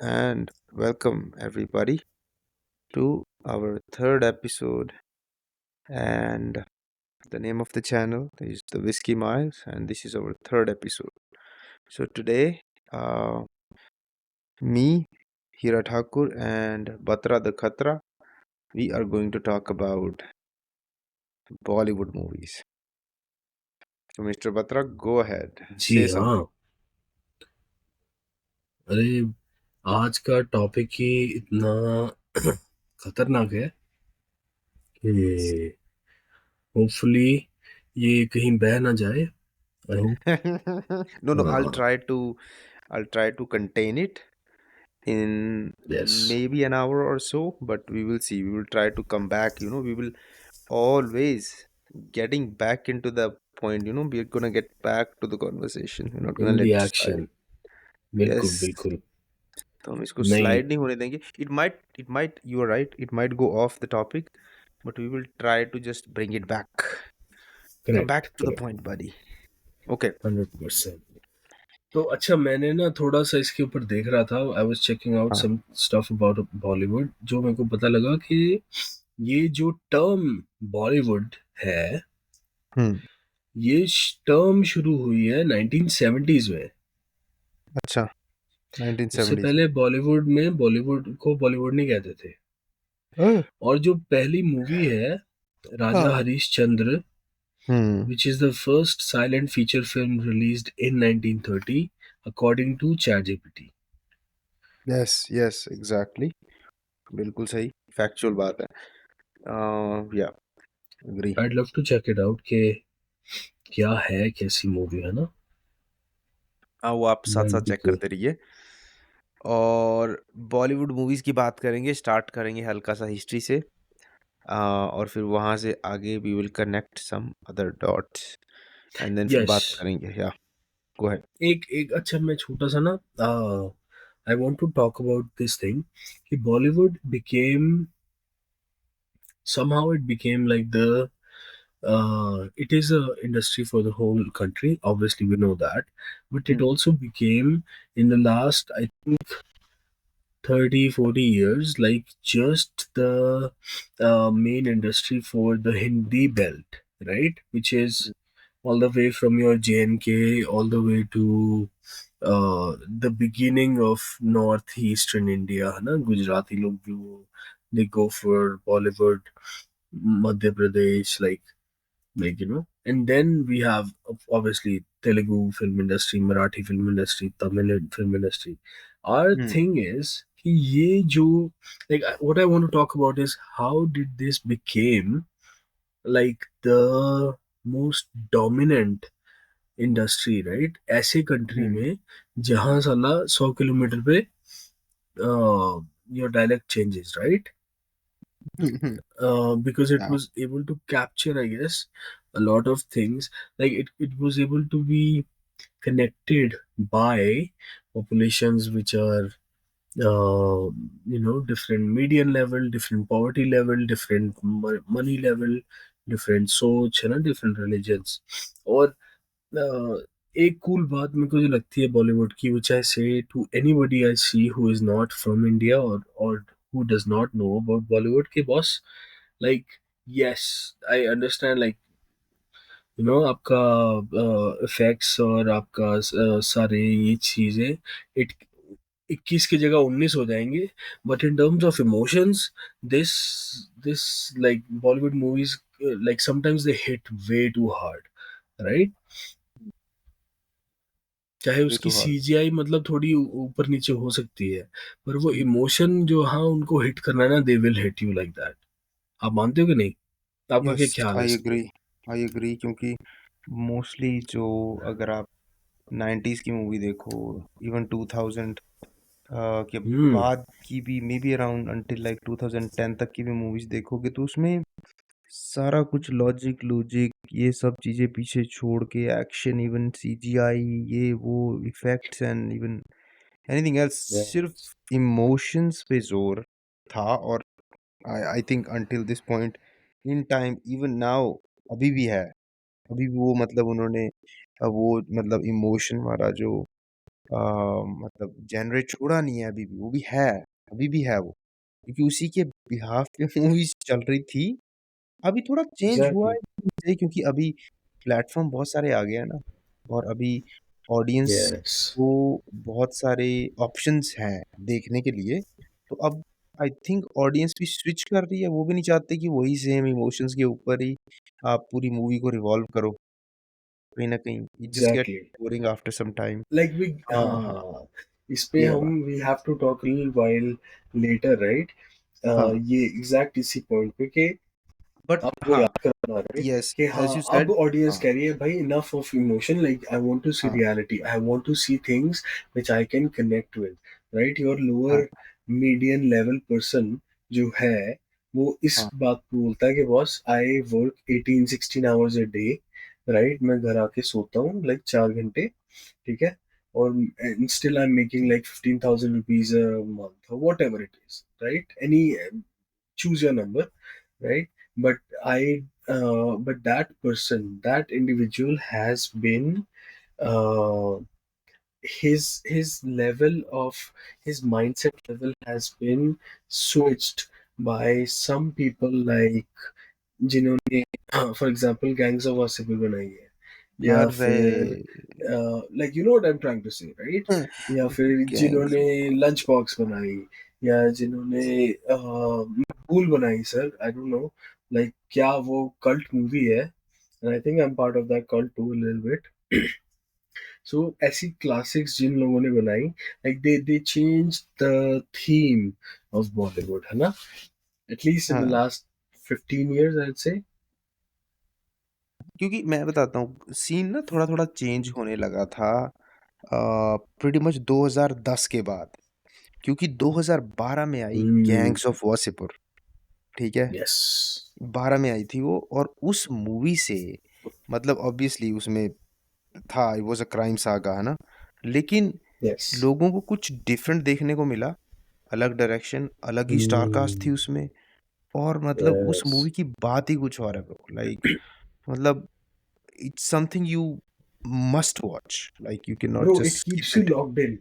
and welcome everybody to our third episode. And the name of the channel is The Whiskey Miles, and this is our third episode. So today, uh, me, Hira Thakur, and Batra the Khatra, we are going to talk about Bollywood movies. So, Mr. Batra, go ahead, ji say something. हाँ। अरे, आज का topic ही इतना खतरनाक है कि hopefully ये कहीं बह ना जाए। I hope. No, हाँ। I'll try to contain it in yes. maybe an hour or so, but we will see. We will try to come back. We will always getting back into the point. We're gonna get back to the conversation. We're not gonna in the let it slide. Action. बिल्कुल Yes, बिल्कुल। तो हम इसको नहीं। slide नहीं होने देंगे. It might. You are right. It might go off the topic, but we will try to just bring it back. Come correct back to the correct. point, buddy. Okay. 100%। तो अच्छा, मैंने ना थोड़ा सा इसके ऊपर देख रहा था। आई वाज चेकिंग आउट हाँ. सम स्टफ अबाउट बॉलीवुड, जो मेरे को पता लगा कि ये जो टर्म बॉलीवुड है, हम्म. ये टर्म शुरू हुई है 1970s में। अच्छा. उससे 1970s. पहले बॉलीवुड में बॉलीवुड को बॉलीवुड नहीं कहते थे। हाँ. और जो पहली मूवी है, राजा हाँ. हरिश्चंद्र, हम्म. which is the first silent feature film released in 1930 according to ChatGPT. Yes yes exactly. बिल्कुल सही फैक्चुअल बात है. या agree. I'd love to check it out कि क्या है, कैसी मूवी है ना। हाँ, वो आप साथ Might साथ be चेक cool. करते रहिए. और बॉलीवुड मूवीज की बात करेंगे, स्टार्ट करेंगे हल्का सा हिस्ट्री से. और फिर वहां से आगे we will connect some other dots and then फिर बात Yes। करेंगे. या गो अहेड. एक एक अच्छा, मैं छोटा सा ना, I want to talk about this thing कि Bollywood became, somehow it became like the, it is a industry for the whole country, obviously we know that, but it also became in the last, I think, 30-40 years, like just the main industry for the Hindi belt, right, which is all the way from your JNK all the way to the beginning of northeastern India, है ना। गुजराती लोग भी वो, they go for Bollywood, Madhya Pradesh, and then we have obviously Telugu film industry, Marathi film industry, Tamil film industry. Our thing is कि ये जो, like, what I want to talk about is how did this became like the most dominant industry, right, ऐसे country में जहां साला 100 kilometre पे your dialect changes, right, because it या. was able to capture, I guess, a lot of things. Like it was able to be connected by populations which are, different median level, different poverty level, different money level, different सोच है ना, different religions. और एक cool बात मेरे को जो लगती है बॉलीवुड की, which I say to anybody I see who is not from India और who does not know about Bollywood के boss, like, yes, I understand, like, आपका इफेक्ट्स और आपका सारे ये चीजें, इट 21 की जगह 19 हो जाएंगे, but in terms of emotions, this this like Bollywood movies, like sometimes they hit way too hard, right. चाहे वे उसकी टू हार्ड. सीजीआई मतलब थोड़ी ऊपर नीचे हो सकती है, पर वो हम्म. इमोशन जो, हाँ, उनको हिट करना है ना, they will hit you like that. आप मानते हो कि नहीं? आपका क्या यस, ख्याल है आई इस पे? एग्री. आई एग्री क्योंकि मोस्टली जो, अगर आप 90s की मूवी देखो, इवन 2000 के हम्म। बाद की भी, may be around until like 2010 तक की भी मूवीज देखोगे, तो उसमें सारा कुछ लॉजिक लॉजिक ये सब चीजें पीछे छोड़ के एक्शन, इवन सीजीआई, ये वो effects and even anything else, सिर्फ इमोशंस पे जोर था. और I think until this point in time, even now, अभी भी है. अभी भी वो मतलब उन्होंने वो मतलब इमोशन वाला जो मतलब जेनर छोड़ा नहीं है अभी भी, वो भी है, अभी भी है वो। क्योंकि उसी के बिहाफ़ पे मूवीज़ चल रही थी। अभी थोड़ा चेंज हुआ एग्जैक्टली। है क्योंकि अभी प्लेटफ़ॉर्म बहुत सारे आ गए हैं ना, और अभी ऑडियंस यस। को बहुत सारे ऑप्शंस हैं देखने के लिए। तो अब आई थिंक ऑडियंस भी स्विच कर रही है, वो भी नहीं चाहते कि वही सेम इमोशंस के ऊपर ही आप पूरी मूवी को रिवॉल्व करो। कहीं न कहीं it just get exactly. Boring after some time. Like we, हाँ हाँ, हाँ हाँ, इस पे ये हम वाला। We have to talk little while later, right? हाँ, ये एग्जैक्ट इसी पॉइंट पे कि बट आप वो हाँ, याद करना, राइट? येस, कि हाँ, एज़ यू अब सेड। ऑडियंस हाँ, कह रही है भाई enough of emotion, like I want to see हाँ, reality, I want to see things which I can connect with, right? Your हाँ, लोअर मीडियन लेवल पर्सन जो है, वो इस हाँ, बात को बोलता है कि boss I work 18-16 hours a day, right? मैं घर आके सोता हूँ लाइक 4 घंटे, ठीक है? और still I am making like 15,000 rupees a month, what ever it is, right? Any, choose your number, right? But but that person, that individual has been, uh, his level of, his mindset level has been switched by some people, like जिन्होंने for example gangs of Wasepur बनाई है, या अरे! फिर like you know what I am trying to say, right? या फिर gangs जिन्होंने of lunch box बनाई, या जिन्होंने भूल बनाई, sir I don't know, like क्या वो कल्ट मूवी है, and I think I am part of that cult too, little bit. So ऐसी क्लासिक्स जिन लोगों ने बनाई, like they change the theme of Bollywood, है ना? एटलीस्ट इन द हाँ, लास्ट 15 years, I'd say. क्योंकि मैं बताता हूँ सीन ना थोड़ा-थोड़ा चेंज होने लगा था प्रीटी मच 2010 के बाद। क्योंकि 2012 में आई Hmm. गैंग्स ऑफ वासेपुर, ठीक है? Yes. 12 में आई थी वो, और उस मूवी से मतलब ऑब्वियसली उसमें था, it was a crime saga, है ना? लेकिन Yes. लोगों को कुछ डिफरेंट देखने को मिला, अलग डायरेक्शन, अलग ही स्टार कास्ट थी Hmm. उसमें, और मतलब उस मूवी Yes. की बात ही कुछ और है ब्रो। लाइक मतलब it's something you must watch, like you can not Bro, it just keeps skip you it. locked in.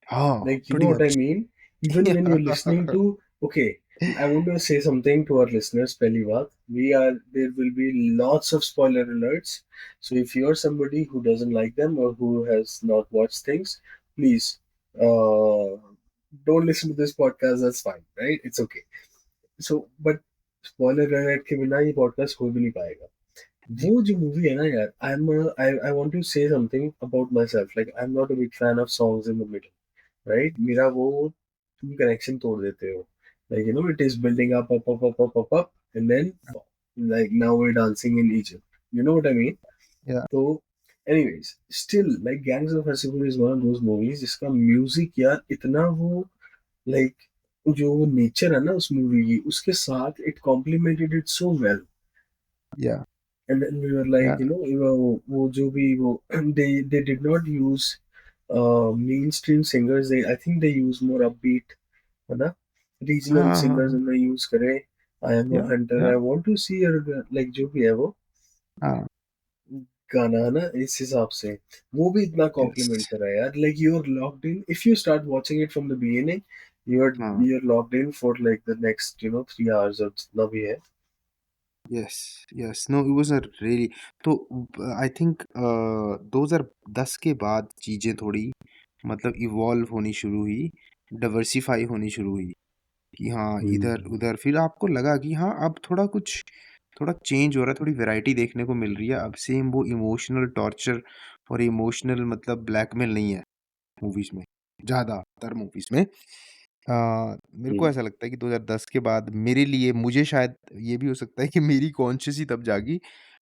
हाँ, Like, you know pretty what I much. mean? Even when you're listening to, okay, I want to say something to our listeners, Pehli baat. There will be lots of spoiler alerts. So if you're somebody who doesn't like them or who has not watched things, please, uh, don't listen to this podcast. That's fine, right? It's okay. So, but spoiler alert के बिना ये podcast हो भी नहीं पाएगा। जी, वो जो movie है ना यार, I want to say something about myself, like I am not a big fan of songs in the middle, right? मेरा वो, तुम कनेक्शन तोड़ देते हो, like you know it is building up up up up up up up and then like now we dancing in Egypt, you know what I mean? Yeah, तो anyways, still like gangs of Wasepur is one of those movies जिसका music यार इतना वो, like जो nature है ना उस movie की, उसके साथ it complimented it so well. या, and then we were या, like, you know, वो जो भी वो they did not use mainstream singers, they, I think they use more upbeat, है ना? Regional हाँ, हाँ, singers हाँ, उन्हें use करे। I am a या, hunter, या, I want to see your, like जो भी है वो हाँ, गाना, है ना? इस हिसाब से वो भी इतना यस, कॉम्प्लीमेंट करा है यार, like you're locked in if you start watching it from the beginning, you're हाँ, you're locked in for like the next, you know, 3 hours और जितना भी है। Yes, yes, no it was a really, तो I think 2010 के बाद चीज़ें थोड़ी मतलब इवॉल्व होनी शुरू हुई, डाइवर्सिफ़ाई होनी शुरू हुई, कि हाँ, हम्म। इधर-उधर फिर आपको लगा कि हाँ, अब थोड़ा कुछ थोड़ा चेंज हो रहा है, थोड़ी वैरायटी देखने को मिल रही है। अब सेम वो इमोशनल टॉर्चर और इमोशनल मतलब ब्लैकमेल नहीं है मूवीज़ में, ज़्यादातर मूवीज़ में। मेरे को ऐसा लगता है कि 2010 के बाद मेरे लिए, मुझे शायद ये भी हो सकता है कि मेरी कॉन्शियस ही तब जागी,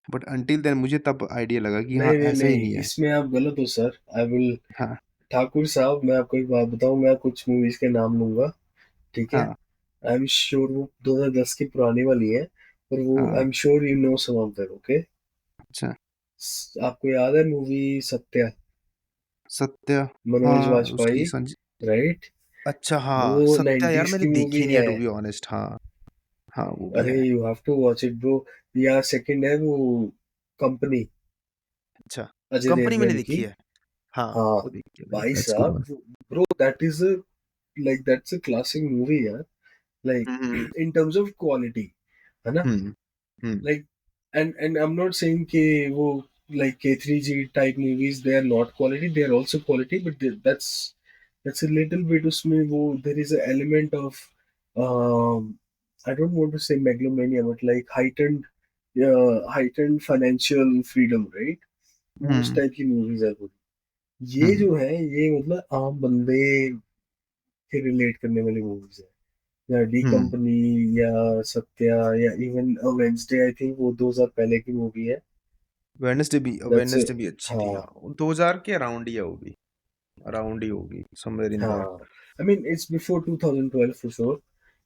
बट अंटिल देन मुझे तब आइडिया लगा कि हाँ, नहीं नहीं ऐसा ही नहीं, नहीं है। इसमें आप गलत हो सर। आई विल, हाँ, ठाकुर साहब मैं आपको एक बात बताऊं, मैं कुछ मूवीज के नाम लूंगा, ठीक है? हाँ, आई एम श्योर वो 2010 की पुरानी वाली है, पर वो आई हाँ, am sure you know some of them, okay? अच्छा, आपको याद है मूवी सत्या, सत्य, मनोज हाँ, उसकी वाजपेयी, संज राइट? अच्छा, वो हाँ, सत्या यार 90s मैंने की मूवी देखी नहीं है है। To be honest. हाँ, हाँ, वो भी अरे है। You have to watch it bro. या सेकंड है वो कंपनी, अच्छा, अजय कंपनी मैंने देवगन की, देखी है। हाँ, हाँ वो देखिए भाई, भाई दैट्स गुड साहब, one. Bro that is like that's a classic movie यार, like hmm, in terms of quality, है ना? हुँ, हुँ, Like, and I'm not saying कि वो like K3G type movies they are not quality, they are also quality, but that's a little bit उसमें वो there is an element of I don't want to say megalomania, but like heightened financial freedom, right? वो उस हुँ, type की movies है पूरी। ये हुँ, जो है ये मतलब आम बंदे के रिलेट करने वाली मूवीज है, या डी हुँ। कंपनी, या सत्या, या इवन वेंसडे, आई थिंक वो 2000 पहले की मूवी है। दैट्स वेडनेसडे भी अच्छी थी, हाँ हाँ। 2000 के अराउंड ही है वो भी, अराउंड ही होगी, समवेयर इन दैट। हाँ, I mean it's before 2012 for sure.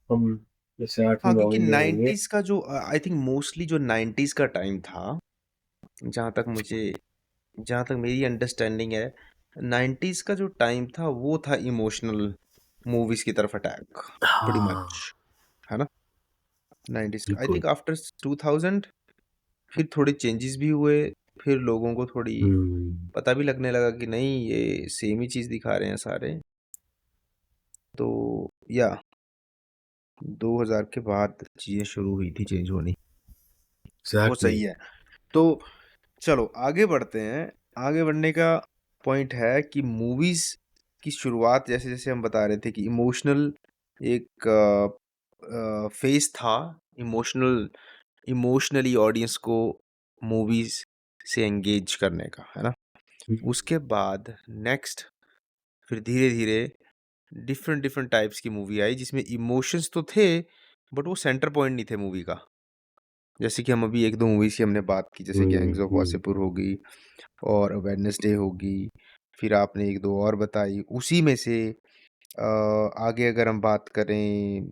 हम जैसे हाँ, आठवीं क्योंकि नौवीं में होंगे। 90s का जो आई थिंक मोस्टली जो 90s का टाइम था, जहाँ तक मुझे जहाँ तक मेरी अंडरस्टैंडिंग है, 90s का जो टाइम था वो था इमोशनल मूवीज की तरफ अटैक, प्रीटी हाँ मच, है ना? 90s का आई बिल्कुल। थिंक आफ्टर 2000 फिर थोड़े चेंजेस भी हुए, फिर लोगों को थोड़ी हम्म। पता भी लगने लगा कि नहीं ये सेम ही चीज़ दिखा रहे हैं सारे। तो या 2000 के बाद चीज़ें शुरू हुई थी चेंज होनी, वो एग्जैक्टली। सही है। तो चलो आगे बढ़ते हैं। आगे बढ़ने का पॉइंट है कि मूवीज की शुरुआत जैसे जैसे हम बता रहे थे कि इमोशनल एक फेज था, इमोशनल इमोशनली ऑडियंस को मूवीज से एंगेज करने का, है ना? उसके बाद नेक्स्ट फिर धीरे धीरे डिफरेंट डिफरेंट टाइप्स की मूवी आई जिसमें इमोशंस तो थे, बट वो सेंटर पॉइंट नहीं थे मूवी का। जैसे कि हम अभी एक दो मूवीज की हमने बात की, जैसे गैंग्स ऑफ हम्म। वासेपुर होगी और वेडनेसडे होगी। फिर आपने एक दो और बताई उसी में से। आगे अगर हम बात करें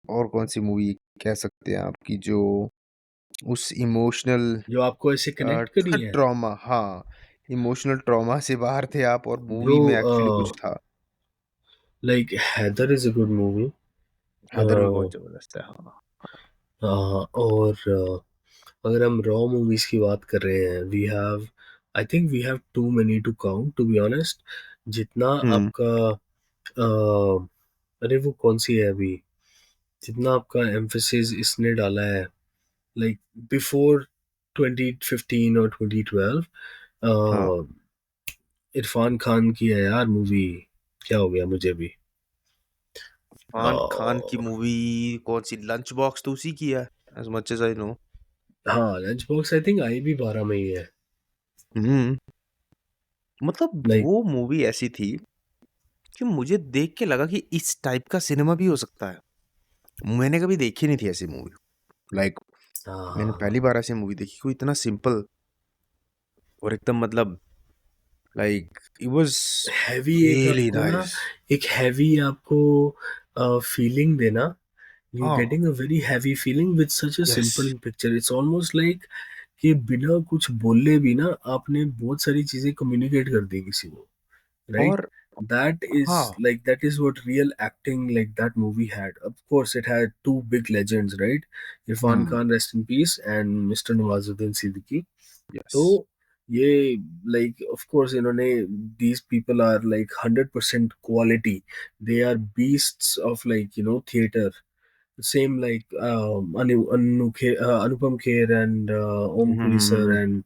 और कौन सी मूवी कह सकते हैं आपकी जो उस इमोशनल जो आपको ऐसे कनेक्ट करी है, ट्रॉमा, हाँ, इमोशनल ट्रॉमा से बाहर थे आप और ब्रो, मूवी में एक्चुअली कुछ था। Like Haider is a good movie. Haider भी बहुत जबरदस्त है, हाँ। और अगर हम रॉ मूवीज की बात कर रहे हैं, we have, I think we have too many to count, to be honest. जितना हम्म। आपका अरे वो कौन सी है अभी, जितना आपका एम्फेसिस इसने डाला है, लाइक बिफोर 2015 और 2012, हाँ, इरफान खान की है यार मूवी, क्या हो गया मुझे भी। इरफान खान की मूवी कौन सी, लंच बॉक्स तो उसी की है, as much as I know. हाँ lunch box I think I भी 12 में ही है। हम्म। मतलब लाइक वो मूवी ऐसी थी कि मुझे देख के लगा कि इस टाइप का सिनेमा भी हो सकता है। मैंने कभी देखी नहीं थी ऐसी मूवी, लाइक मैंने पहली हाँ, बार ऐसी मूवी देखी कोई इतना सिंपल और एकदम मतलब लाइक इट वाज हैवी एक रियली आपको ना, नाइस। एक हैवी आपको फीलिंग देना, यू हाँ, getting a very heavy feeling with such a yes. Simple picture, it's almost like कि बिना कुछ बोले भी ना आपने बहुत सारी चीजें कम्युनिकेट कर दी किसी को, right? और That is हाँ। like that is what real acting like that movie had. Of course it had two big legends, right? Irfan hmm. Khan, rest in peace, and Mr. Nawazuddin Siddiqui. Yes. तो ये like of course इन्होंने, these people are like 100% quality, they are beasts of like theater, same like Anupam Kher and Om Puri sir hmm. and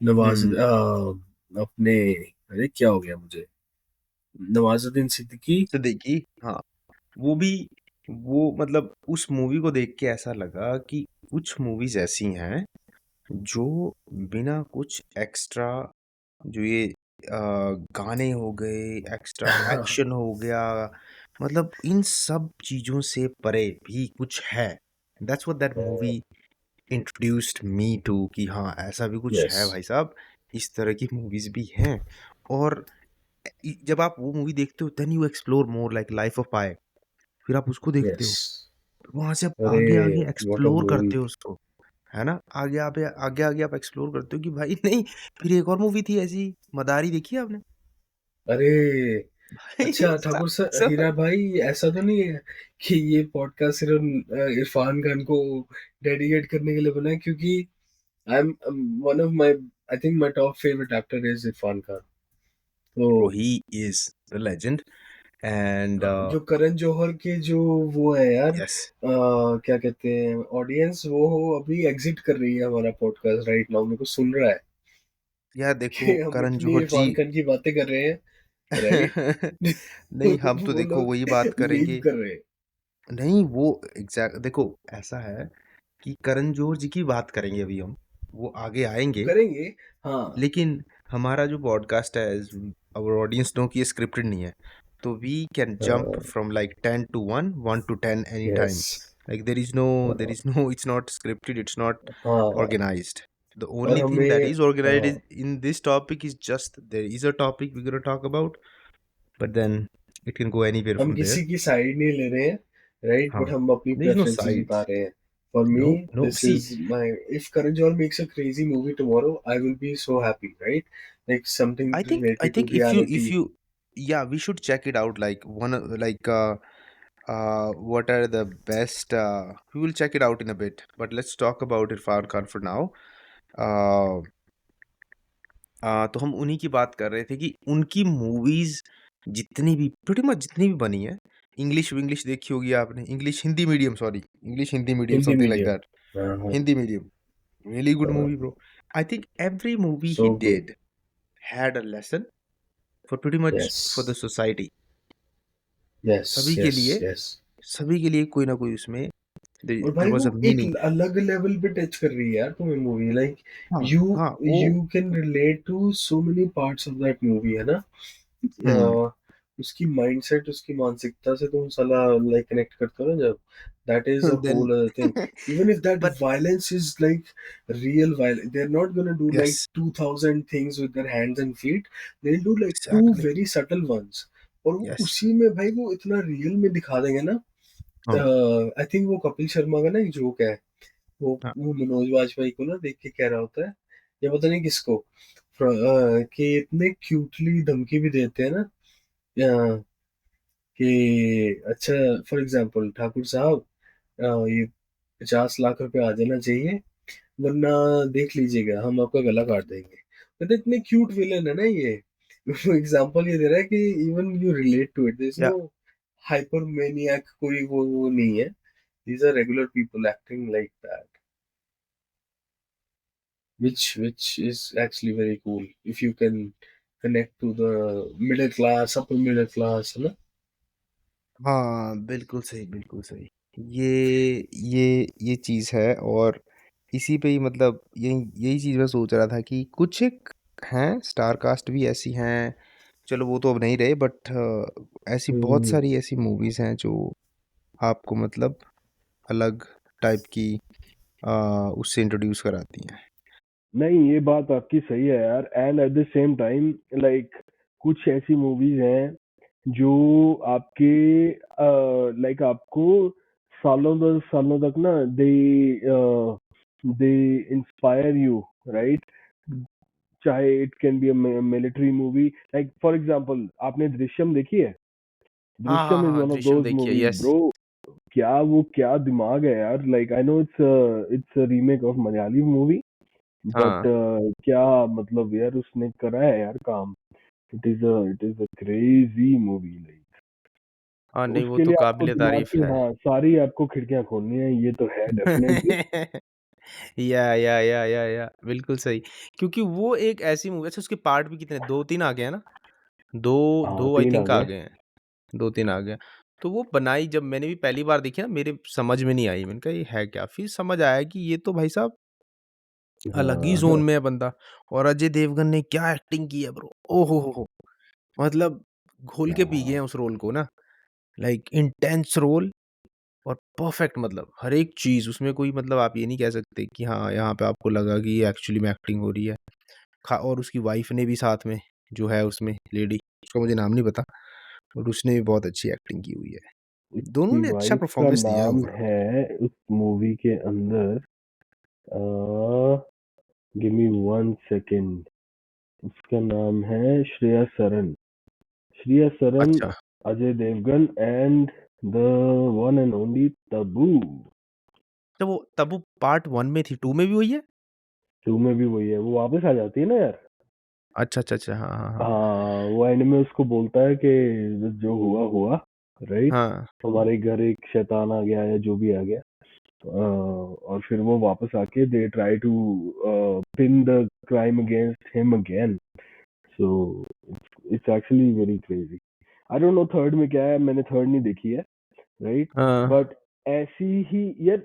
Nawaz हम्म। अपने, अरे क्या हो गया मुझे, नवाजुद्दीन सिद्दीकी। सिद्दीकी, हाँ। वो भी, वो मतलब उस मूवी को देख के ऐसा लगा कि कुछ मूवीज ऐसी हैं जो बिना कुछ एक्स्ट्रा, जो ये गाने हो गए, एक्स्ट्रा एक्शन हो गया, मतलब इन सब चीजों से परे भी कुछ है। That's what that movie introduced me to कि हाँ ऐसा भी कुछ यस है भाई साहब, इस तरह की मूवीज भी हैं। और जब आप वो मूवी देखते हो then you explore more like Life of Pi, फिर आप उसको देखते यस, हो, वहां से आप अरे आगे आगे व्हाट अ एक्सप्लोर मूवी। करते हो उसको, है ना? आगे आगे आप एक्सप्लोर करते हो कि भाई नहीं, फिर एक और मूवी थी ऐसी, मदारी देखी है आपने? अरे भाई अच्छा सब ठाकुर सर, सब हीरा भाई, ऐसा तो नहीं है कि ये पॉडकास्ट सिर्फ इरफान खान को डेडिकेट करने के लिए बना है, क्योंकि I am one of my I think my top favourite actor is Irfan Khan. तो Bro, he is the legend. And जो करण जौहर के जो वो है यार, yes, क्या कहते हैं, ऑडियंस वो हो अभी एग्जिट कर रही है हमारा पॉडकास्ट राइट नाउ, मेरे को सुन रहा है यार देखो कि हम करण इतनी जौहर जी। इरफान खान की बातें कर रहे हैं, राइट। नहीं, हम तो वो देखो लोग वही बात लीव करेंगे। कर रहे हैं। नहीं, वो एग्जैक्ट देखो, ऐसा है कि करण जौहर जी की बात करेंगे अभी हम, वो आगे आएंगे। करेंगे, हाँ। लेकिन हमारा जो पॉडकास्ट है, आवर ऑडियंस नो कि ये स्क्रिप्टेड नहीं है, तो we can jump from like 10 to 1, 1 to 10 any yes. Time. Like there is no, it's not scripted, it's not हाँ, organized. The और only thing that हमें, is organized is हाँ, in this topic is just there is a topic we're going to talk about, but then it can go anywhere हम from there. किसी की side नहीं ले रहे हैं, राइट, हाँ, बट हम अपनी there is no प्रेफरेंसेस बता sides. रहे हैं। For me, No, no. This See, is my, if Karan Johar makes a crazy movie tomorrow, I will be so happy, right, like something I related to think if reality. you yeah, we should check it out. Like like what are the best? We will check it out in a bit. But let's talk about Irfan Khan for now. Uh, तो हम उन्हीं की बात कर रहे थे कि उनकी मूवीज जितनी भी प्रीटी मच जितनी भी बनी है, इंग्लिश इंग्लिश देखी होगी आपने, English Hindi medium, sorry, English Hindi medium, Hindi something like medium. That. हाँ हाँ हिंदी मीडियम, really good हाँ, movie, bro. I think every movie so he good. did had a lesson for pretty much yes for the society. Yes सभी के yes लिए, yes. सभी के लिए कोई ना कोई उसमें और देयर भाई वाज वो अ एक मीनिंग। अलग लेवल पे टच कर रही है यार तुम्हें मूवी, लाइक हाँ, यू हाँ, वो you can relate to so many parts of that movie, है ना। हुँ। उसकी माइंडसेट, उसकी मानसिकता से तुम साला लाइक कनेक्ट करते हो ना जब, that is a then whole other thing. Even if that but violence is like real violence, they are not gonna do like yes, 2000 things with their hands and feet, they will do like two exactly, very subtle ones. और वो yes, उसी में भाई वो इतना real में दिखा देंगे ना। हाँ, आई थिंक वो कपिल शर्मा का ना एक जोक है, हाँ, वो मनोज वाजपेयी को ना देख के कह रहा होता है, या पता नहीं किसको, कि इतने क्यूटली धमकी भी देते हैं ना, कि अच्छा, फॉर एग्जांपल ठाकुर साहब, ये 50 लाख रुपए आ जाना चाहिए, वरना देख लीजिएगा हम आपका गला काट देंगे। मतलब इतने क्यूट विलन है ना ये। एग्जांपल ये दे रहा है कि even you relate to it, there is yeah no hyper maniac, कोई वो नहीं है, these are regular people acting like that, which is actually very cool if you can connect to the middle class, upper middle class, है ना। हाँ, बिल्कुल सही, बिल्कुल सही। ये चीज़ है, और इसी पे ही मतलब यही यही चीज़ मैं सोच रहा था कि कुछ एक हैं स्टार कास्ट भी ऐसी हैं, चलो वो तो अब नहीं रहे, बट ऐसी बहुत हम्म। सारी ऐसी मूवीज़ हैं जो आपको मतलब अलग टाइप की अ, उससे इंट्रोड्यूस कराती हैं। नहीं, ये बात आपकी सही है यार, and at the same time like कुछ ऐसी मूवीज हैं जो आपके लाइक आपको सालों तक ना दे इंस्पायर यू, राइट। चाहे it can be a military movie, like for example आपने दृश्यम देखी है। हाँ, हाँ, दृश्यम इज हाँ, वन ऑफ दृश्यम दोज देखिए, मूवीज यस। ब्रो। क्या वो क्या दिमाग है यार, like I know it's a remake of Malayali movie, but हाँ, क्या मतलब यार उसने करा है यार काम। It is a crazy movie like. हाँ, नहीं वो उसके तो लिए आपको काबिले दिमाग तारीफ की, है। हाँ, सारी आपको खिड़कियां खोलनी है, ये तो है डेफिनेटली। या बिल्कुल सही। क्योंकि वो एक ऐसी मूवी, अच्छा उसके पार्ट भी कितने 2-3 आ गए हैं ना? 2 हाँ, 2 आई 3 आ थिंक आ गए। गए हैं, 2-3 आ गए हैं। तो वो बनाई जब मैंने भी पहली बार देखी ना, मेरे समझ में नहीं आई। मैंने कहा ये है क्या? फिर समझ आया कि ये तो भाई साहब अलग ही ज़ोन हाँ। में है बंदा। और अजय देवगन ने क्या एक्टिंग की है ब्रो! ओ हो! मतलब घोल के पी गए हाँ, हैं उस रोल को ना। लाइक इंटेंस रोल और परफेक्ट, मतलब हर एक चीज़ उसमें, कोई मतलब आप ये नहीं कह सकते कि हाँ, यहाँ पे आपको लगा कि ये एक्चुअली में एक्टिंग हो रही है। खा और उसकी वाइफ़ ने भी साथ में जो है उसमें लेडी, उसका मुझे नाम नहीं पता, बट उसने भी बहुत अच्छी एक्टिंग की हुई है। दोनों उसकी ने अच्छा वाइफ का परफॉर्मेंस दिया है नाम ओवरऑल। है उस मूवी के अंदर, गिव मी 1 सेकेंड, उसका नाम है श्रेया सरन। श्रेया सरन, अच्छा, Ajay Devgan and the one and only Tabu. तो वो तब्बू पार्ट 1 में थी, 2 में भी वही है? टू में भी वही है, वो वापस आ जाती है ना यार। अच्छा, अच्छा, अच्छा। हाँ, हाँ, हाँ। हाँ, वो एंड में उसको बोलता है कि जो हुआ हुआ, राइट, हाँ, हमारे घर एक शैतान आ गया या जो भी आ गया। और फिर वो वापस आके they try to pin the crime against him again. So it's actually very crazy. I don't know third में क्या है, मैंने थर्ड नहीं देखी है, राइट। हाँ, बट ऐसी ही यार,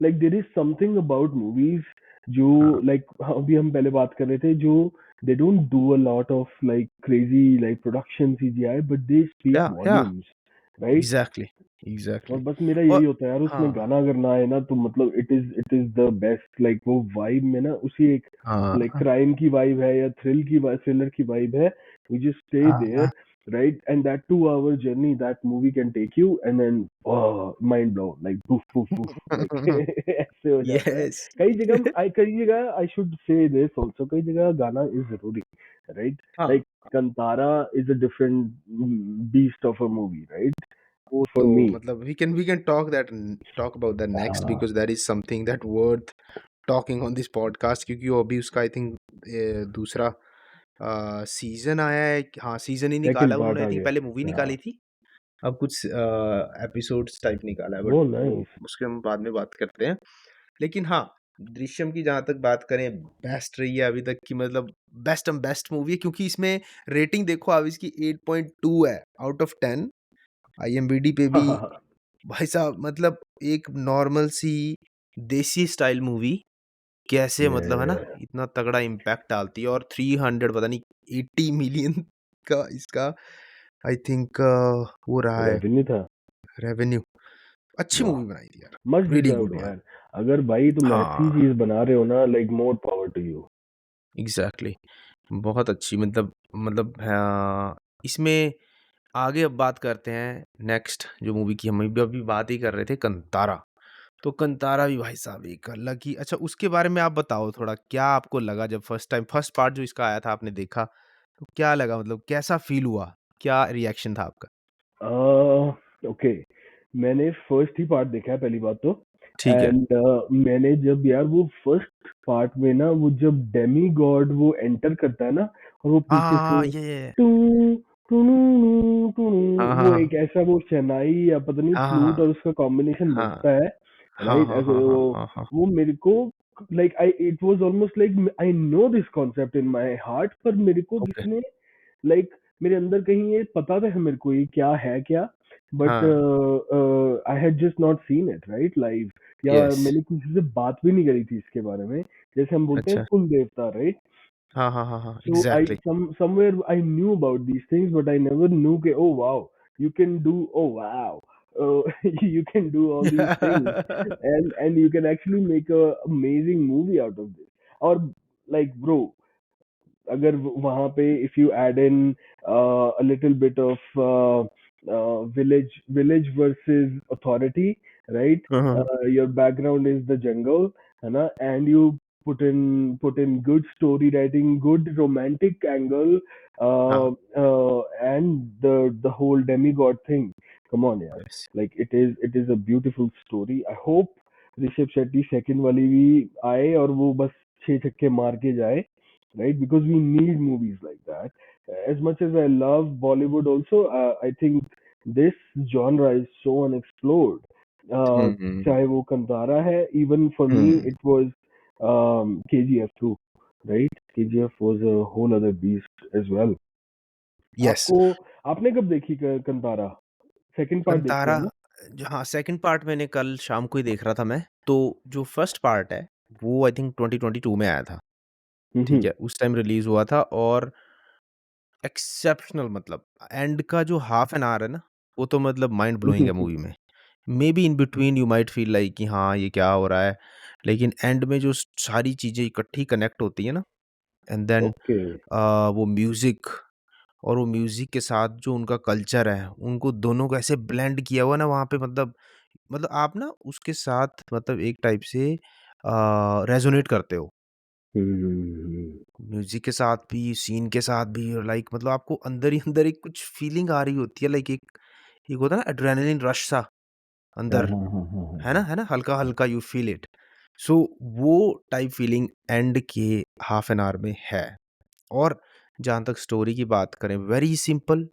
like there is something about movies जो, हाँ। लाइक अभी हम पहले बात कर रहे थे, जो they don't do a lot of like crazy like production CGI, but they speak या वॉल्यूम्स, राइट। एग्ज़ैक्टली, और एग्ज़ैक्टली। बस मेरा यही और होता है यार, उसमें हाँ, गाना अगर ना आए ना तो मतलब it is the best. Like वो वाइब में ना, उसी एक हाँ, लाइक हाँ, क्राइम की वाइब है या थ्रिलर की वाइब है, वी जस्ट स्टे हाँ, देयर, हाँ। Right. And that 2 hour journey that movie can take you, and then mind blow, like puff puff puff, like ऐसे हो जाता है। यस। कई जगह I should say this also, कई जगह गाना इज जरूरी, राइट। हाँ, like Kantara is a different beast of a movie, right, वो फॉर तो मी। मतलब we can talk about that next हाँ, because that is something that worth talking on this podcast क्योंकि वो अभी उसका आई थिंक दूसरा सीज़न आया है। हाँ, सीज़न ही निकाला सेकंड है उन्होंने पार्ट आई आ थिंक गया। पहले मूवी हाँ, निकाली थी। अब कुछ एपिसोड्स टाइप निकाला है बट वो वो नाइस। उसके हम बाद में बात करते हैं। लेकिन हाँ, दृश्यम की जहाँ तक बात करें बेस्ट रही है अभी तक की मतलब बेस्ट मूवी है क्योंकि इसमें रेटिंग देखो अब इसकी 8.2 है आउट ऑफ 10 आईएमबी पे हाँ, भी। हाँ, हाँ। भाई साहब मतलब एक नॉर्मल सी देसी स्टाइल मूवी कैसे मतलब है ना ये इतना तगड़ा इम्पैक्ट डालती है और 300 पता नहीं 80 मिलियन का इसका आई थिंक वो रहा है रेवेन्यू था। रेवेन्यू। अच्छी वाह, मूवी बनाई थी यार। Much really deserved good one. यार। अगर भाई तुम ऐसी हाँ, चीज बना रहे हो ना, like more power to you. Exactly बहुत अच्छी मतलब हाँ, इसमें आगे अब बात करते हैं नेक्स्ट जो मूवी की हम अभी अभी बात ही कर रहे थे कंतारा। तो कंतारा भी भाई साहब एक अलग ही अच्छा उसके बारे में आप बताओ थोड़ा क्या आपको लगा जब फर्स्ट पार्ट जो इसका आया था आपने देखा तो क्या लगा मतलब कैसा फील हुआ? क्या रिएक्शन था आपका? ओके, मैंने फर्स्ट ही पार्ट देखा है पहली बात तो। ठीक है। एंड मैंने जब यार वो फर्स्ट पार्ट में ना, वो जब डेमी गॉड वो एंटर करता है ना, और वो पीछे हाँ, से ये टू टू टू, हाँ, हाँ, वो हाँ। एक ऐसा वो शहनाई या पता नहीं हाँ, हाँ, फ्लूट और उसका कॉम्बिनेशन हाँ। बजता है, हाँ, राइट। हाँ, ऐसे हाँ, हाँ, वो हाँ, हाँ। वो मेरे को like I it was almost like I know this concept in my heart, पर मेरे को ओके। किसी ने लाइक मेरे अंदर कहीं ये पता था मेरे को ये क्या है क्या, बट हाँ, I had just not seen it right live, या यस। मैंने किसी से बात भी नहीं करी थी इसके बारे में, जैसे हम बोलते हैं अच्छा। कुल देवता, राइट। हाँ, हाँ, हाँ, हाँ, So I exactly. somewhere I knew about these things, but I never knew that, oh wow, you can do, oh wow, you can do all these things, and you can actually make a amazing movie out of this. Or like bro, अगर वहाँ पे if you add in a little bit of village versus authority, right? हाँ, हाँ, Your background is the jungle, है ना? And you put in good story writing, good romantic angle, हाँ, and the whole demigod thing. Come on, यार. Yes. Like it is a beautiful story. I hope Rishabh Shetty second वाली भी आए और वो बस 6 छक्के मार के जाए, right? Because we need movies like that. As much as I love Bollywood, also, I think this genre is so unexplored. Hmm, Uh, हुँ, चाहे वो कंतारा है, even for me, hmm, it was KGF too, right? KGF was a whole other beast as well. Yes. आपको आपने कब देखी Kantara? Second part देखी है कंतारा ना? हाँ, सेकंड पार्ट मैंने कल शाम को ही देख रहा था मैं। तो जो फर्स्ट पार्ट है, वो आई थिंक 2022 में आया था, ठीक हम्म। है? उस टाइम रिलीज़ हुआ था और एक्सेप्शनल मतलब एंड का जो हाफ एन आवर है ना, वो तो मतलब माइंड ब्लोइंग है मूवी में। Maybe in between you might feel like कि हाँ, ये क्या हो रहा है? लेकिन एंड में जो सारी चीज़ें इकट्ठी कनेक्ट होती हैं ना एंड देन ओके। वो म्यूज़िक और वो म्यूज़िक के साथ जो उनका कल्चर है, उनको दोनों को ऐसे ब्लेंड किया हुआ है ना वहाँ पे मतलब आप ना उसके साथ मतलब एक टाइप से रेज़ोनेट करते हो। हम्म। म्यूज़िक के साथ भी, सीन के साथ भी और लाइक मतलब आपको अंदर ही अंदर एक कुछ फीलिंग आ रही होती है लाइक एक होता है ना एड्रेनालिन रश सा हाँ अंदर, हाँ हाँ हाँ हाँ है हाँ। ना? हल्का-हल्का यू फील इट। सो वो टाइप फीलिंग एंड के हाफ एन आवर में है। और जहाँ तक स्टोरी की बात करें, वेरी सिंपल,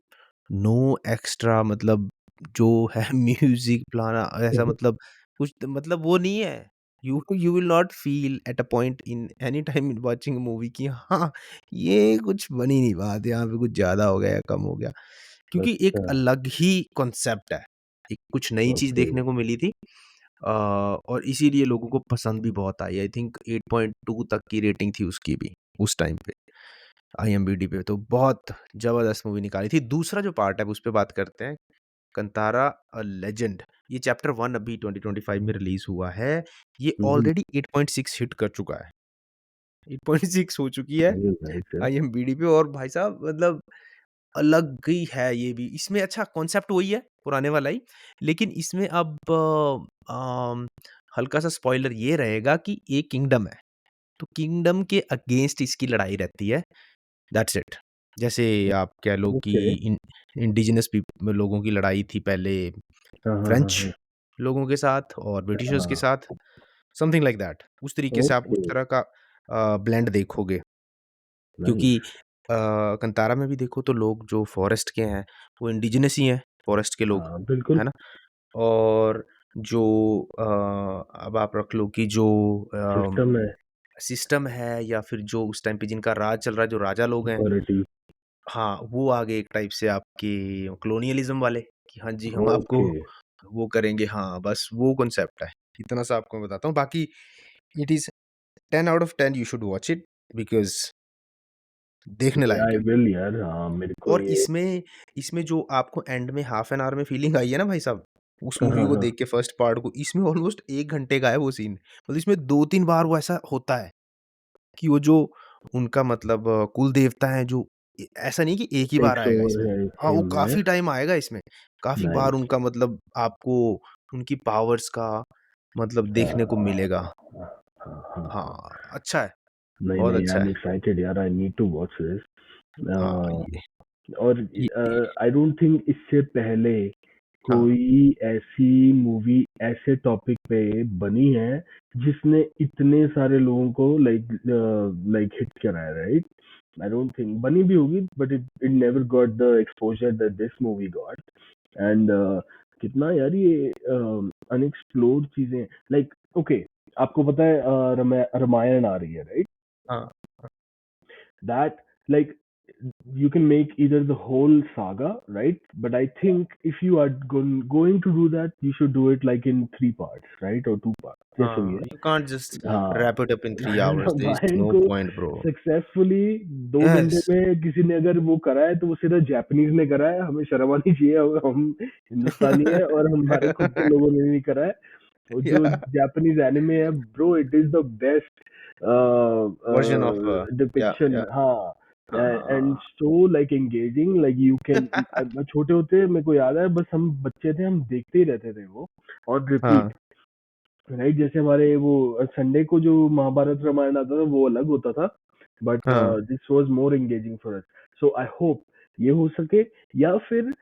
नो एक्स्ट्रा, मतलब जो है म्यूजिक प्लाना ऐसा, मतलब कुछ मतलब वो नहीं है। You will not feel at a point in any time in watching movie कि हाँ, ये कुछ बन ही नहीं बात, यहाँ पे कुछ ज़्यादा हो गया या कम हो गया। क्योंकि एक अच्छा। अलग ही कॉन्सेप्ट है, एक कुछ नई चीज़ ओके। देखने को मिली थी। और इसीलिए लोगों को पसंद भी बहुत आई। आई थिंक 8.2 तक की रेटिंग थी उसकी भी उस टाइम पे आईएमबी पे, तो बहुत ज़बरदस्त मूवी निकाली थी। दूसरा जो पार्ट है उस पे बात करते हैं, कंतारा अ लेजेंड। ये चैप्टर 1 अभी 2025 में रिलीज़ हुआ है। ये हम्म। ऑलरेडी 8.6 हिट कर चुका है। 8.6 हो चुकी है वेरी नाइस यार। आईएमबी पे, और भाई साहब मतलब अलग ही है ये भी। इसमें अच्छा कॉन्सेप्ट वही है, पुराने वाला ही, लेकिन इसमें अब हल्का-सा स्पॉइलर ये रहेगा कि एक किंगडम है, तो किंगडम के अगेंस्ट इसकी लड़ाई रहती है, दैट्स इट। जैसे आप कह लो कि ओके। इन इंडिजिनस लोगों की लड़ाई थी पहले हाँ हाँ हाँ फ्रेंच हाँ। लोगों के साथ और ब्रिटिशर्स के हाँ। साथ, समथिंग लाइक दैट। उस तरीके से आप उस ओके। तरह का ब्लेंड देखोगे। क्योंकि नाइस। कंतारा में भी देखो तो लोग जो फॉरेस्ट के हैं, वो इंडिजिनस ही हैं, फॉरेस्ट के लोग, हाँ बिल्कुल। है ना? और जो अब आप रख लो कि जो सिस्टम है। सिस्टम है या फिर जो उस टाइम पे जिनका राज चल रहा है, जो राजा लोग हैं, अथॉरिटी। हाँ, वो आ गए एक टाइप से आपके कॉलोनियलिज़्म वाले कि हाँ जी, हम आपको ओके। वो करेंगे, हाँ, बस वो कॉन्सेप्ट है। इतना सा आपको मैं बताता हूँ, बाकी it is 10 out of 10, you should watch it because देखने लायक आई है। विल यार, हाँ मेरे को और ये। इसमें इसमें जो आपको एंड में हाफ एन आवर में फीलिंग आई है ना भाई साहब, उस हाँ मूवी हाँ को हाँ। देख के फर्स्ट पार्ट को, इसमें ऑलमोस्ट 1 घंटे का है वो सीन। मतलब इसमें 2-3 बार वो ऐसा होता है कि वो जो उनका मतलब कुल देवता है जो, ऐसा नहीं कि एक ही बार टेक्स आएगा ओवर इसमें। है हाँ, वो हिम है। काफ़ी टाइम आएगा इसमें। काफ़ी बार नाइस। उनका मतलब आपको उनकी पावर्स का मतलब हाँ देखने को मिलेगा। हाँ हाँ हाँ हाँ। हाँ, अच्छा है, नहीं बहुत नहीं, आई अच्छा एम है। एक्साइटेड यार, I need to watch this. हाँ, और ये आई डोंट थिंक इससे पहले हाँ, कोई ऐसी मूवी ऐसे टॉपिक पे बनी है जिसने इतने सारे लोगों को लाइक हिट कराया, राइट? आई डोंट थिंक बनी भी होगी, but it it never got the exposure that this movie got. And कितना यार ये अनएक्सप्लोर्ड चीजें, लाइक ओके, आपको पता है रामायण आ रही है, राइट? हाँ, That, like, you can make either the whole saga, right? But I think if you are going to do that, you should do it like in three parts, right? Or two parts, जैसे भी हाँ, है। You can't just हाँ। Wrap it up in 3 hours, there is Ramayana no को point bro. Successfully 2 घंटे yes. में किसी ने अगर वो करा है तो वो सिर्फ जापानीज ने करा है, हमें शर्म आनी चाहिए, हम हिंदुस्तानी है और हमारे खुद के लोगों ने नहीं करा है। वो जो Yeah, जापानीज एनिमे है bro, it is the best version of depiction, yeah, हाँ। एंड हाँ, so like engaging, like you can, छोटे होते मेरे को याद है, बस हम बच्चे थे, हम देखते ही रहते थे वो और हाँ, रिपीट, राइट? जैसे हमारे वो संडे को जो महाभारत रामायण आता था वो अलग होता था, बट हाँ, this was more engaging for us. So I hope ये हो सके, या फिर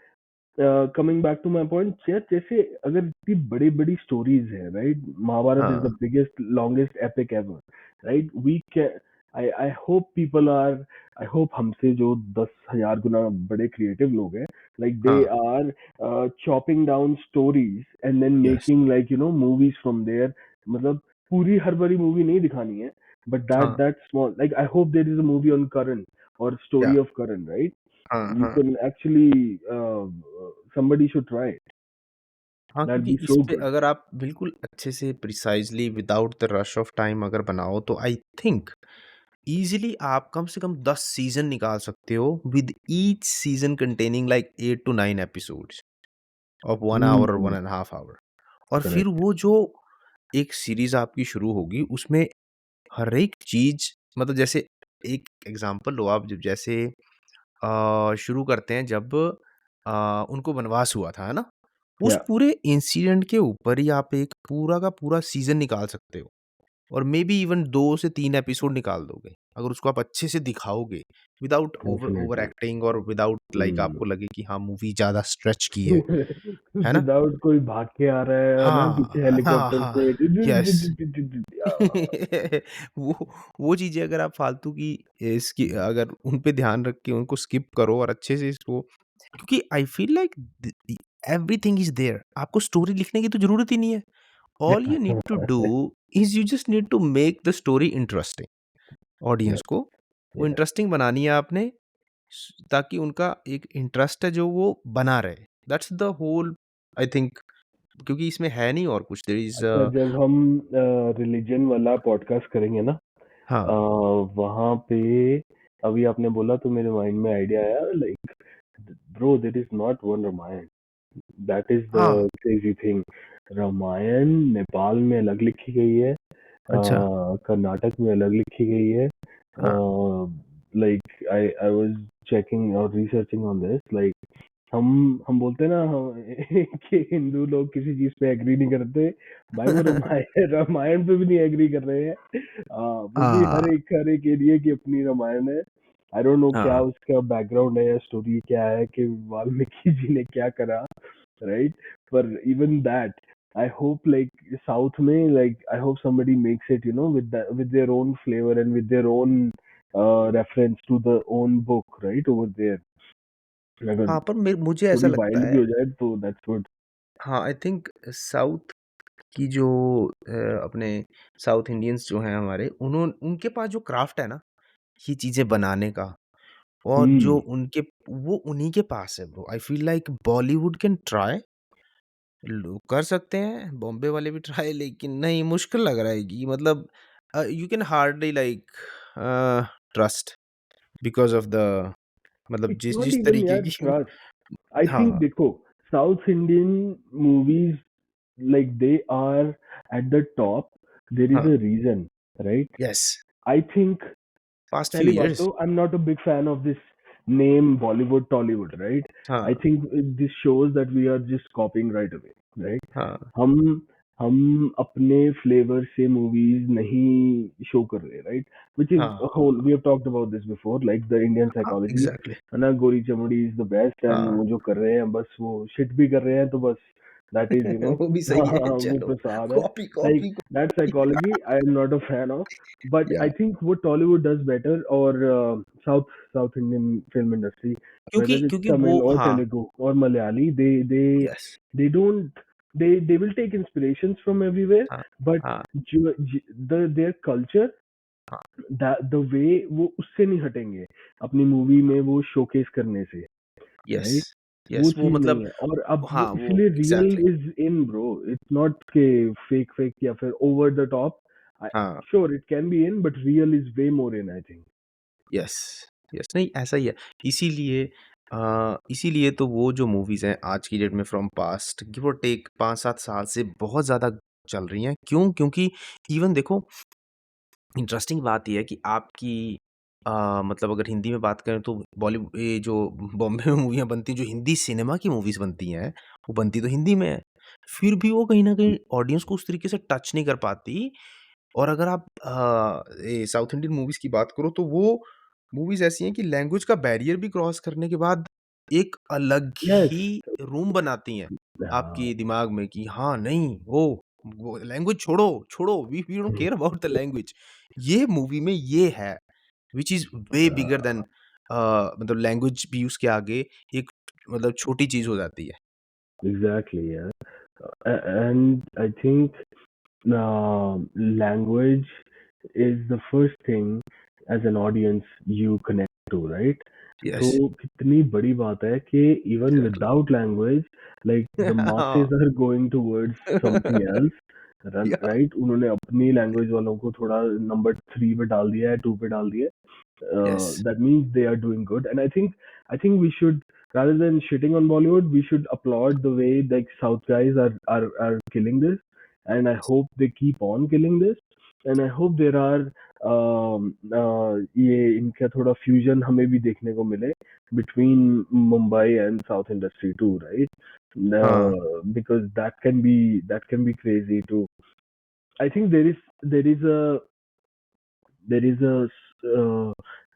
coming back to my point, जैसे अगर इतनी बड़ी बड़ी स्टोरीज है, राइट? महाभारत इज हाँ, the biggest longest epic ever, right? We can, I hope people are, I hope हमसे जो 10,000 गुना बड़े क्रिएटिव लोग हैं, लाइक दे हाँ, are chopping down stories and then yes, making like movies from there. मतलब पूरी हर बड़ी मूवी नहीं दिखानी है, बट हाँ, that small, like I hope there is a movie on Karan or या story of Karan, right? हाँ, You हाँ, can actually, somebody should try it. हाँ, That'd क्योंकि be इस so पे good. अगर आप बिल्कुल अच्छे से precisely without the rush of time अगर बनाओ तो आई थिंक ईज़िली आप कम से कम 10 सीज़न निकाल सकते हो with each season containing like 8 to 9 episodes of 1 hour और 1 Hmm. And half hour. और फिर Correct. वो जो एक सीरीज़ आपकी शुरू होगी उसमें हर एक चीज़, मतलब जैसे एक एग्ज़ाम्पल लो आप, जब जैसे शुरू करते हैं जब उनको वनवास हुआ था, है ना? उस Yeah. पूरे इंसिडेंट के ऊपर ही आप एक पूरा का पूरा सीज़न निकाल सकते हो। और मे बी इवन 2 से 3 एपिसोड निकाल दोगे। अगर उसको आप अच्छे से दिखाओगे विदाउट ओवर डेफिनेटली। एक्टिंग और विदाउट लाइक हम्म। आपको लगे कि हाँ, मूवी ज़्यादा स्ट्रेच की है ना? विदाउट कोई भाग के आ रहा है ना, हाँ, पीछे हाँ, हेलीकॉप्टर हाँ, से यस। वो वो चीज़ें अगर आप फालतू की इसकी अगर उन पे ध्यान रख के उनको स्किप करो और अच्छे से इसको क्योंकि I feel like everything is there आपको स्टोरी लिखने की तो ज़रूरत ही नहीं है। All you need to do is you just need to make the story interesting audience को वो इंटरेस्टिंग बनानी है आपने ताकि उनका एक इंटरेस्ट है जो वो बना रहे। That's the whole I think क्योंकि इसमें है नहीं और कुछ देयर इज़ अच्छा, जब हम रिलीजन वाला पॉडकास्ट करेंगे ना, हाँ, वहाँ पे अभी आपने बोला तो मेरे माइंड में आइडिया आया, like bro there is not one Ramayan, that is the हाँ, क्रेजी थिंग। रामायण नेपाल में अलग लिखी गई है, अच्छा, कर्नाटक में अलग लिखी गई है। हाँ, लाइक आई वाज चेकिंग और रिसर्चिंग ऑन दिस, लाइक हम बोलते हैं ना कि हिंदू लोग किसी चीज पे एग्री नहीं करते, भाई वो रामायण रामायण पे भी नहीं एग्री कर रहे हैं। वो भी हाँ, हर एक एरिया की अपनी रामायण है। आई डोंट नो क्या हाँ, उसका बैकग्राउंड है या स्टोरी क्या है कि वाल्मीकि जी ने क्या करा, राइट? पर even that I hope like south में, like I hope somebody makes it, you know, with their own flavor and with their own reference to the own book, right, over there। अगर हाँ, पर मुझे ऐसा थोड़ी लगता wild भी है हो जाए तो दैट्स गुड। हाँ, आई थिंक साउथ की जो अपने साउथ इंडियंस जो हैं हमारे उनके पास जो क्राफ्ट है ना, ये चीज़ें बनाने का और जो हम्म। उनके वो उन्हीं के पास है bro. I feel like Bollywood can try लोग कर सकते हैं, बॉम्बे वाले भी ट्राई लेकिन नहीं मुश्किल लग रहा है कि मतलब you can hardly like trust because of the मतलब इट्स जिस नॉट जिस इवन तरीके यार की ट्रस्ट। आई थिंक हाँ, देखो, south Indian movies, like they are at the top, there is हाँ, a reason, right? Yes, I think past few पहली बात इयर्स तो I am not a big fan of this name Bollywood Tollywood, right? हाँ, I think this shows that we are just copying right away, right? हाँ, हम हम अपने flavour से movies नहीं शो कर रहे, राइट? विच इज हाँ, whole, we have talked about this before, like the Indian हाँ, साइकोलॉजी, एग्ज़ैक्टली है ना, गोरी चमड़ी इज द बेस्ट, एंड हाँ, वो जो कर रहे हैं बस वो शिट भी कर रहे हैं तो बस दैट इज, यू नो, वो भी सही है वो चलो प्रसाद है। Copy like copy that copy psychology I am not a fan of. But yeah I think what Tollywood does better, or South Indian film industry, क्योंकि whether it's क्योंकि वो Tamil or हाँ, Telugu or Malayali, yes they don't, they will take inspirations from everywhere, हाँ, but हाँ, their culture, हाँ, the way वो उससे नहीं हटेंगे अपनी मूवी में वो शोकेस करने से, यस, राइट? वो यस वो चीज नहीं मतलब है, और अब वो हाँ, वो इसलिए real exactly is in bro, it's not के फेक फेक या फिर ओवर द टॉप। हाँ, sure it can be in, but real is way more in, I think. Yes, yes नहीं ऐसा ही है। इसीलिए इसीलिए तो वो जो मूवीज़ हैं आज की डेट में फ्रॉम पास्ट गिव और टेक 5-7 साल से बहुत ज़्यादा चल रही हैं। क्यों? क्योंकि इवन देखो इंटरेस्टिंग बात ये है कि आपकी मतलब अगर हिंदी में बात करें तो बॉलीवुड ये जो बॉम्बे में मूवियाँ बनती हैं, जो हिंदी सिनेमा की मूवीज़ बनती हैं, वो बनती तो हिंदी में है। फिर भी वो कहीं न कहीं ऑडियंस को उस तरीके से टच नहीं कर पाती और अगर आप ये साउथ इंडियन मूवीज़ की बात करो तो वो मूवीज़ ऐसी हैं कि लैंग्वेज का बैरियर भी क्रॉस करने के बाद एक अलग यस। ही रूम बनाती हैं हाँ। आपके दिमाग में कि हाँ, नहीं वो लैंग्वेज छोड़ो, छोड़ो we don't care about the language. ये मूवी में ये है which is way bigger than मतलब लैंग्वेज भी उसके आगे एक मतलब छोटी चीज़ हो जाती है। एग्जैक्टली यार। And I think language is the first thing as an audience you connect to, right? तो यस, कितनी बड़ी बात है कि even exactly without language, like the हाँ, masses are going towards something else, या right? उन्होंने अपनी लैंग्वेज वालों को थोड़ा नंबर 3 पे डाल दिया है, 2 पे डाल दिया है। Yes, That means they are doing good, and I think we should, rather than shitting on Bollywood, we should applaud the way like South guys are killing this, and I hope they keep on killing this, and I hope there are ये इनका थोड़ा fusion हमें भी देखने को मिले between Mumbai and South industry too, right? हाँ, Because that can be crazy too, I think there is a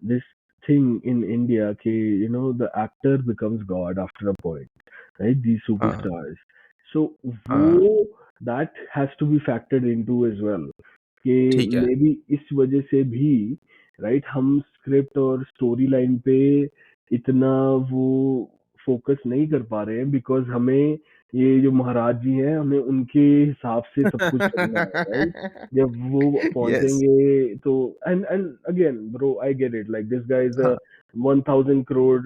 this thing in India, okay, the actor becomes God after a point, right? These हाँ, superstars. So हाँ, वो that has to be factored into as well. कि ठीक है। May be इस वजह से भी राइट हम स्क्रिप्ट और स्टोरी लाइन पे इतना वो फोकस नहीं कर पा रहे हैं बिकॉज हमें ये जो महाराज जी हैं हमें उनके हिसाब से सब कुछ चलना है राइट जब वो यस, पहुंचेंगे तो and again bro I get it like this guys हाँ, 1,000 करोड़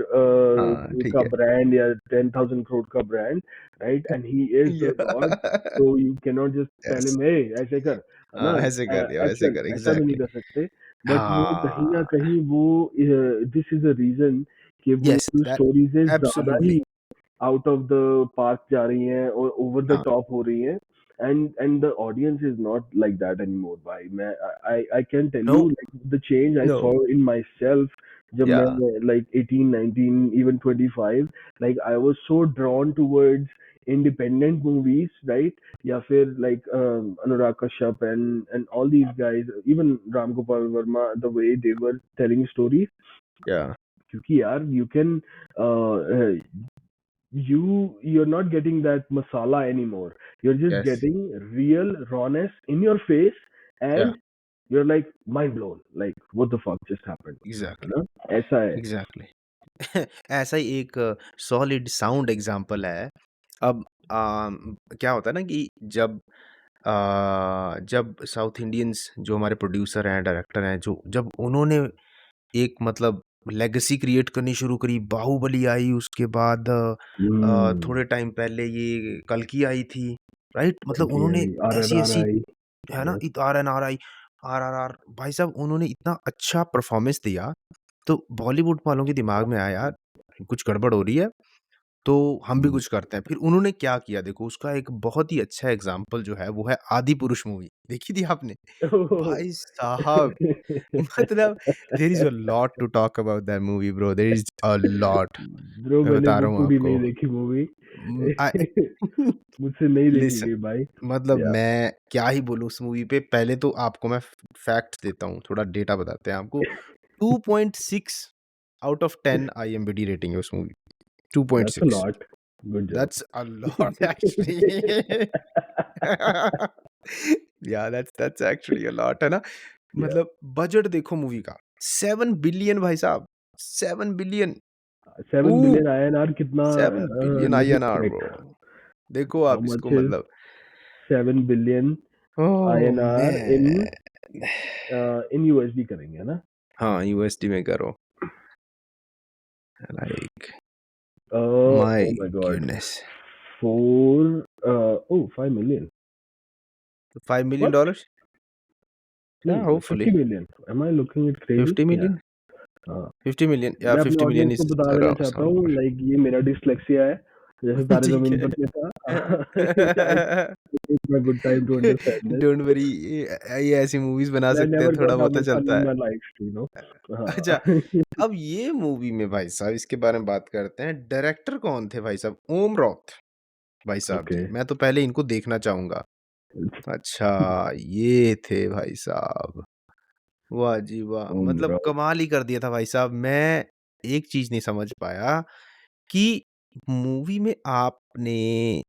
हाँ, ठीक का है। ब्रांड या 10,000 करोड़ का brand right and he is the God so you cannot just tell yes, him hey ऐसे कर है ना हाँ, ऐसे कर या वैसे एक्शन कर, ऐसा भी नहीं एग्ज़ैक्टली। कर सकते बट वो कहीं ना हाँ, कहीं वो दिस इज अ रीजन कि वो यस, दैट स्टोरीज ज्यादा absolutely. He out of the park जा रही हैं और ओवर द हाँ, टॉप हो रही हैं and the audience is not like that anymore भाई मैं I can tell no, you like the change I know, saw in myself जब या, मैं like 18 19 even 25 like I was so drawn towards independent movies right या फिर like Anurag Kashyap and all these guys even Ram Gopal Verma the way they were telling stories या, क्योंकि यार you can you're not getting that masala anymore. You're just yes, getting real rawness in your face, या, and you're like mind blown. Like what the fuck just happened? है exactly, ना? ऐसा है. Exactly. ऐसा ही एक सॉलिड साउंड एग्ज़ाम्पल है। अब क्या होता है ना कि जब साउथ इंडियंस जो हमारे प्रोड्यूसर हैं, डायरेक्टर हैं, जो जब उन्होंने एक मतलब लेगेसी क्रिएट करनी शुरू करी, बाहुबली आई, उसके बाद Hmm. थोड़े टाइम पहले ये कल्कि आई थी, राइट? मतलब Okay, उन्होंने ऐसी-ऐसी RRRI. है ना, Yes. इत आरएनआरआई, आरआरआर भाई साहब उन्होंने इतना अच्छा परफ़ॉर्मेंस दिया, तो बॉलीवुड वालों के दिमाग में आया यार, कुछ गड़बड़ हो रही है, तो हम भी Hmm. कुछ करते हैं। फिर उन्होंने क्या किया देखो, उसका एक बहुत ही अच्छा एग्ज़ाम्पल जो है, वो है आदि पुरुष मूवी। देखी थी आपने? Oh. भाई साहब मतलब there is a lot to talk about that movie bro, there is a lot. Bro मैं मैंने बता वो रहा हूँ पूरी आपको। नहीं देखी मूवी. आई मुझसे नहीं देखी लिसन गई भाई. मतलब Yeah. मैं क्या ही बोलूँ उस मूवी पे, पहले तो आपको मैं फैक्ट्स देता हूँ, थोड़ा डेटा बताते हैं आपको। 2.6 आउट ऑफ 10 आईएमबी रेटिंग है उस movie, That's a 2.6 lot. Good job. That's a lot actually. या दैट्स एक्चुअली अ लॉट है ना? Yeah. मतलब बजट देखो मूवी का 7 बिलियन भाई साहब, 7 बिलियन। 7 ओह! बिलियन INR कितना 7 billion let me INR check bro. देखो हाउ आप इसको मच इज मतलब 7 billion oh INR man! In USD करेंगे है ना हाँ, यूएसडी में करो, like my oh my god goodness. 5 million $5 million what dollars? या नहीं hopefully 50 million am I looking it crazy 50 yeah million? हाँ 50 मिलियन या मैं अपने 50 मिलियन ऑडियंस को इज़ बता देना अराउंड चाहता हूँ समवेयर। लाइक ये मेरा डिसलेक्सिया है जैसे तारे ठीक जमीन है। पर में था it's good time to understand don't worry ये ऐसी मूवीज़ बना I सकते हैं, never थोड़ा got that बहुत तो much fun चलता in है। my life, अच्छा, हाँ अब ये मूवी में भाई साहब इसके बारे में बात करते हैं, डायरेक्टर कौन थे भाई साहब? ओम रॉथ भाई साहब ओके जी, मैं तो पहले इनको देखना चाहूँगा। अच्छा, ये थे भाई साहब। वाह जी वाह! मतलब उम्र कमाल ही कर दिया था भाई साहब। मैं एक चीज़ नहीं समझ पाया कि मूवी में आपने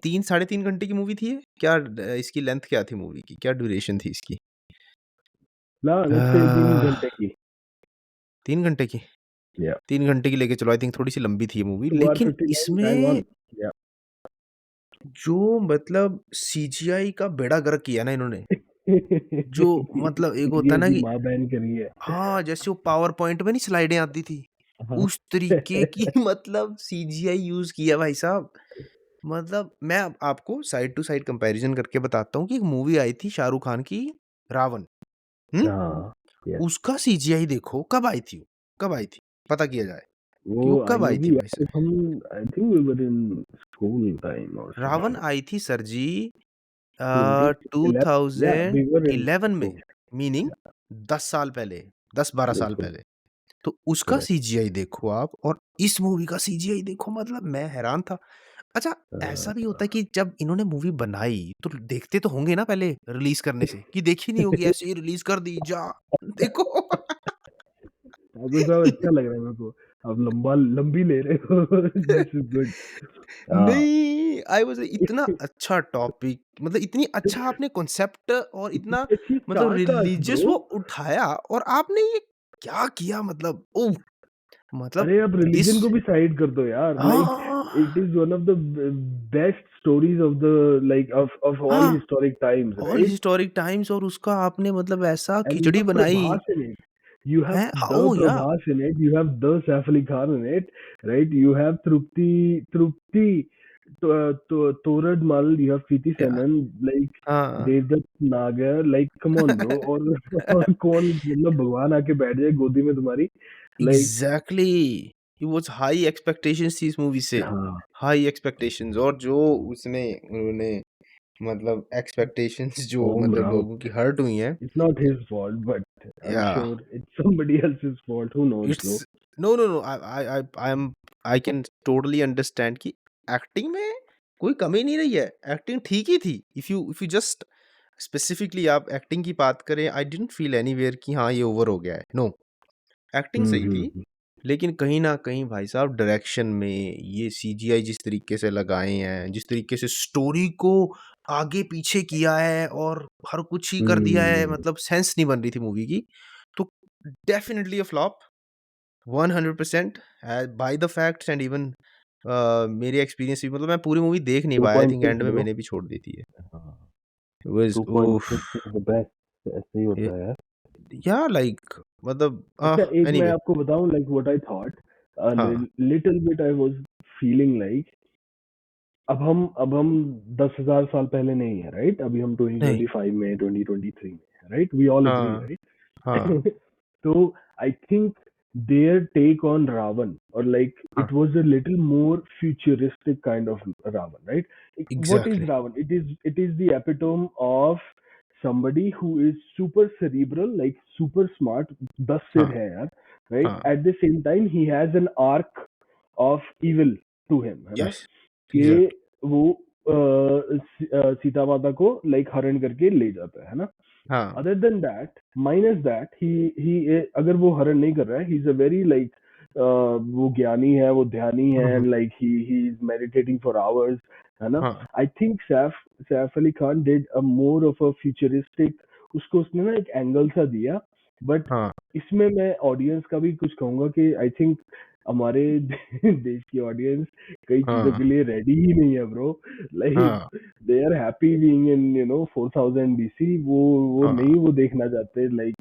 3 साढ़े 3 घंटे की मूवी थी ये? क्या इसकी लेंथ क्या थी मूवी की? क्या ड्यूरेशन थी इसकी? ला लेट्स से 3 अ, घंटे की 3 घंटे की? या 3 घंटे की लेके चलो आई थिंक थोड़ी-सी लंबी थी ये मूवी। 2 आवर लेकिन 59 टाइम इसमें ऑन या जो मतलब सीजीआई का बेड़ा गर्क किया ना इन्होंने, जो मतलब एक होता है सीरियल ना की कि माँ बहन करी है हाँ, जैसे वो पावर पॉइंट में नहीं स्लाइडें आती थी, हाँ उस तरीके की मतलब सीजीआई यूज़ किया भाई साहब। मतलब मैं अब आपको साइड टू साइड कंपैरिज़न करके बताता हूँ कि एक मूवी आई थी शाहरुख खान की रावण, हुँ? हाँ यस उसका सीजीआई देखो कब आई थी वो? कब आई थी? पता किया जाए वो कि वो आई कब नो आई थी कि भाई यार साहब? हम I think we were in school time और रावण समथिंग आई थी सर जी 2011 या वी वर इन 2011 में, स्कूल मीनिंग 10 साल पहले, 10-12 साल बिल्कुल पहले। तो उसका करेक्ट सीजीआई देखो आप और इस मूवी का सीजीआई देखो मतलब मैं हैरान था। अच्छा, ऐसा भी होता है कि जब इन्होंने मूवी बनाई, तो देखते तो होंगे ना पहले रिलीज़ करने से, कि देखी नहीं होगी, ऐसे ही रिलीज़ कर दी, जा देखो। ठाकुर साहब अच्छा लग रहा है मेरे को। आप लंबी ले रहे हो। This is good. हाँ। नहीं, आई वाज़ इतना अच्छा टॉपिक, मतलब इतनी अच्छा आपने कॉन्सेप्ट और इतना इतनी अच्छी मतलब स्टार कास्ट रिलीजियस ब्रो। वो उठाया, और आपने ये क्या किया, मतलब ओह! मतलब अरे आप दिस रिलीजन को भी साइड कर दो यार। लाइक हाँ, it is one of the best stories of the like of all हाँ, historic times, all right? Historic times, और उसका आपने मतलब ऐसा And you खिचड़ी have बनाई Prabhas in it. You have है। the ओह या! Prabhas in it. You have the Saif Ali Khan in it, right? You have Trupti Torad Mal. You have Preeti या Senan, like हाँ, Devdutt Nagar. Like come on, bro. और कौन मतलब भगवान आके बैठ जाए गोदी में तुम्हारी, like exactly, he was high expectations थी इस मूवी से, हाँ। हाई एक्सपेक्टेशंस, और जो उसमें उन्होंने मतलब एक्सपेक्टेशंस जो Om मतलब Rao. लोगों की हर्ट हुई हैं। It's not his fault, but I'm या sure it's somebody else's fault. Who knows, it's bro? No, no, no, I am I can totally understand कि एक्टिंग में कोई कमी नहीं रही है, एक्टिंग ठीक ही थी। इफ यू जस्ट स्पेसिफिकली आप एक्टिंग की बात करें, आई डिडंट फील एनीवेयर कि हाँ, ये ओवर हो गया है, नो, एक्टिंग सही थी। हम्म। लेकिन कहीं न कहीं भाई साहब डायरेक्शन में ये सीजीआई जिस तरीके से लगाए हैं, जिस तरीके से स्टोरी को आगे-पीछे किया है और हर कुछ ही कर दिया है, हम्म। मतलब सेंस नहीं बन रही थी मूवी की। तो definitely a flop, 100% by the facts and even मेरे एक्सपीरियंस भी, मतलब मैं पूरी मूवी देख नहीं पाया, आई थिंक 2.6 एंड में ब्रो। मैंने भी छोड़ दी थी ये। हाँ। It was of! 2.6 is the best, ऐसे ही ये होता है यार। या लाइक मतलब अच्छा एक मैं एनीवे आपको बताऊं लाइक व्हाट आई थॉट, हाँ, little bit I was feeling like अब हम 10,000 साल पहले नहीं है, राइट? अभी हम नहीं, 2025 में 2023 में है, राइट? वी ऑल एग्री, हाँ, हाँ, राइट? तो I think their take on Ravan, or like हाँ, it was a little more futuristic kind of Ravan, right? What is exactly, Ravan? It is the epitome of somebody who is super cerebral, like super smart, 10 सिर हाँ, है यार, right? हाँ, At the same time he has an arc of evil to him, है ना? Yes, कि exactly, वो सीता माता को लाइक हरण करके ले जाता है ना? हाँ, other than that, minus that, he अगर वो हरण नहीं कर रहा है, he is a very like वो ज्ञानी है, वो ध्यानी है, हुँ, हुँ, and like he is meditating for hours, है ना? हाँ, I think Saif Ali Khan did a more of a futuristic, उसको उसने ना एक एंगल सा दिया, बट हाँ, इसमें मैं ऑडियंस का भी कुछ कहूंगा कि आई थिंक हमारे देश की ऑडियंस कई चीजों हाँ, के लिए रेडी ही नहीं है ब्रो। लाइक हाँ, they are happy being in 4000 BC, वो हाँ, नहीं वो देखना चाहते, लाइक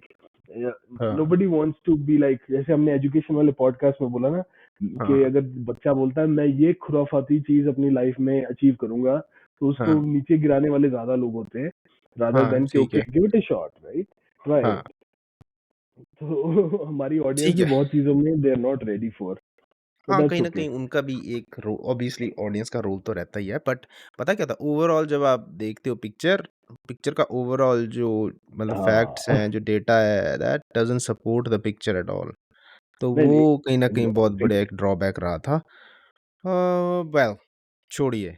हाँ, nobody wants to be like, जैसे हमने एजुकेशन वाले पॉडकास्ट में बोला ना, कि हाँ, अगर बच्चा बोलता है मैं ये खुराफाती चीज अपनी लाइफ में अचीव करूंगा, तो उसको हाँ, नीचे गिराने वाले ज्यादा लोग होते हैं, रादर हाँ, देन कि ठीक ओके है, give it a shot, right? Try हाँ, इट। तो हमारी ऑडियंस ठीक भी है। बहुत चीजों में they are not ready for, but हाँ, दैट्स कहीं न ओके। कहीं उनका भी एक ऑब्वियसली ऑडियंस का रोल तो रहता ही है, बट पता है क्या था, ओवरऑल जब आप देखते हो पिक्चर, पिक्चर का ओवरऑल जो मतलब फैक्ट्स हाँ। हैं, जो डेटा है, that doesn't support the picture at all. तो नहीं नहीं, वो कहीं न कहीं बहुत बड़ा राइट। एक ड्रॉबैक रहा था। वेल छोड़िए,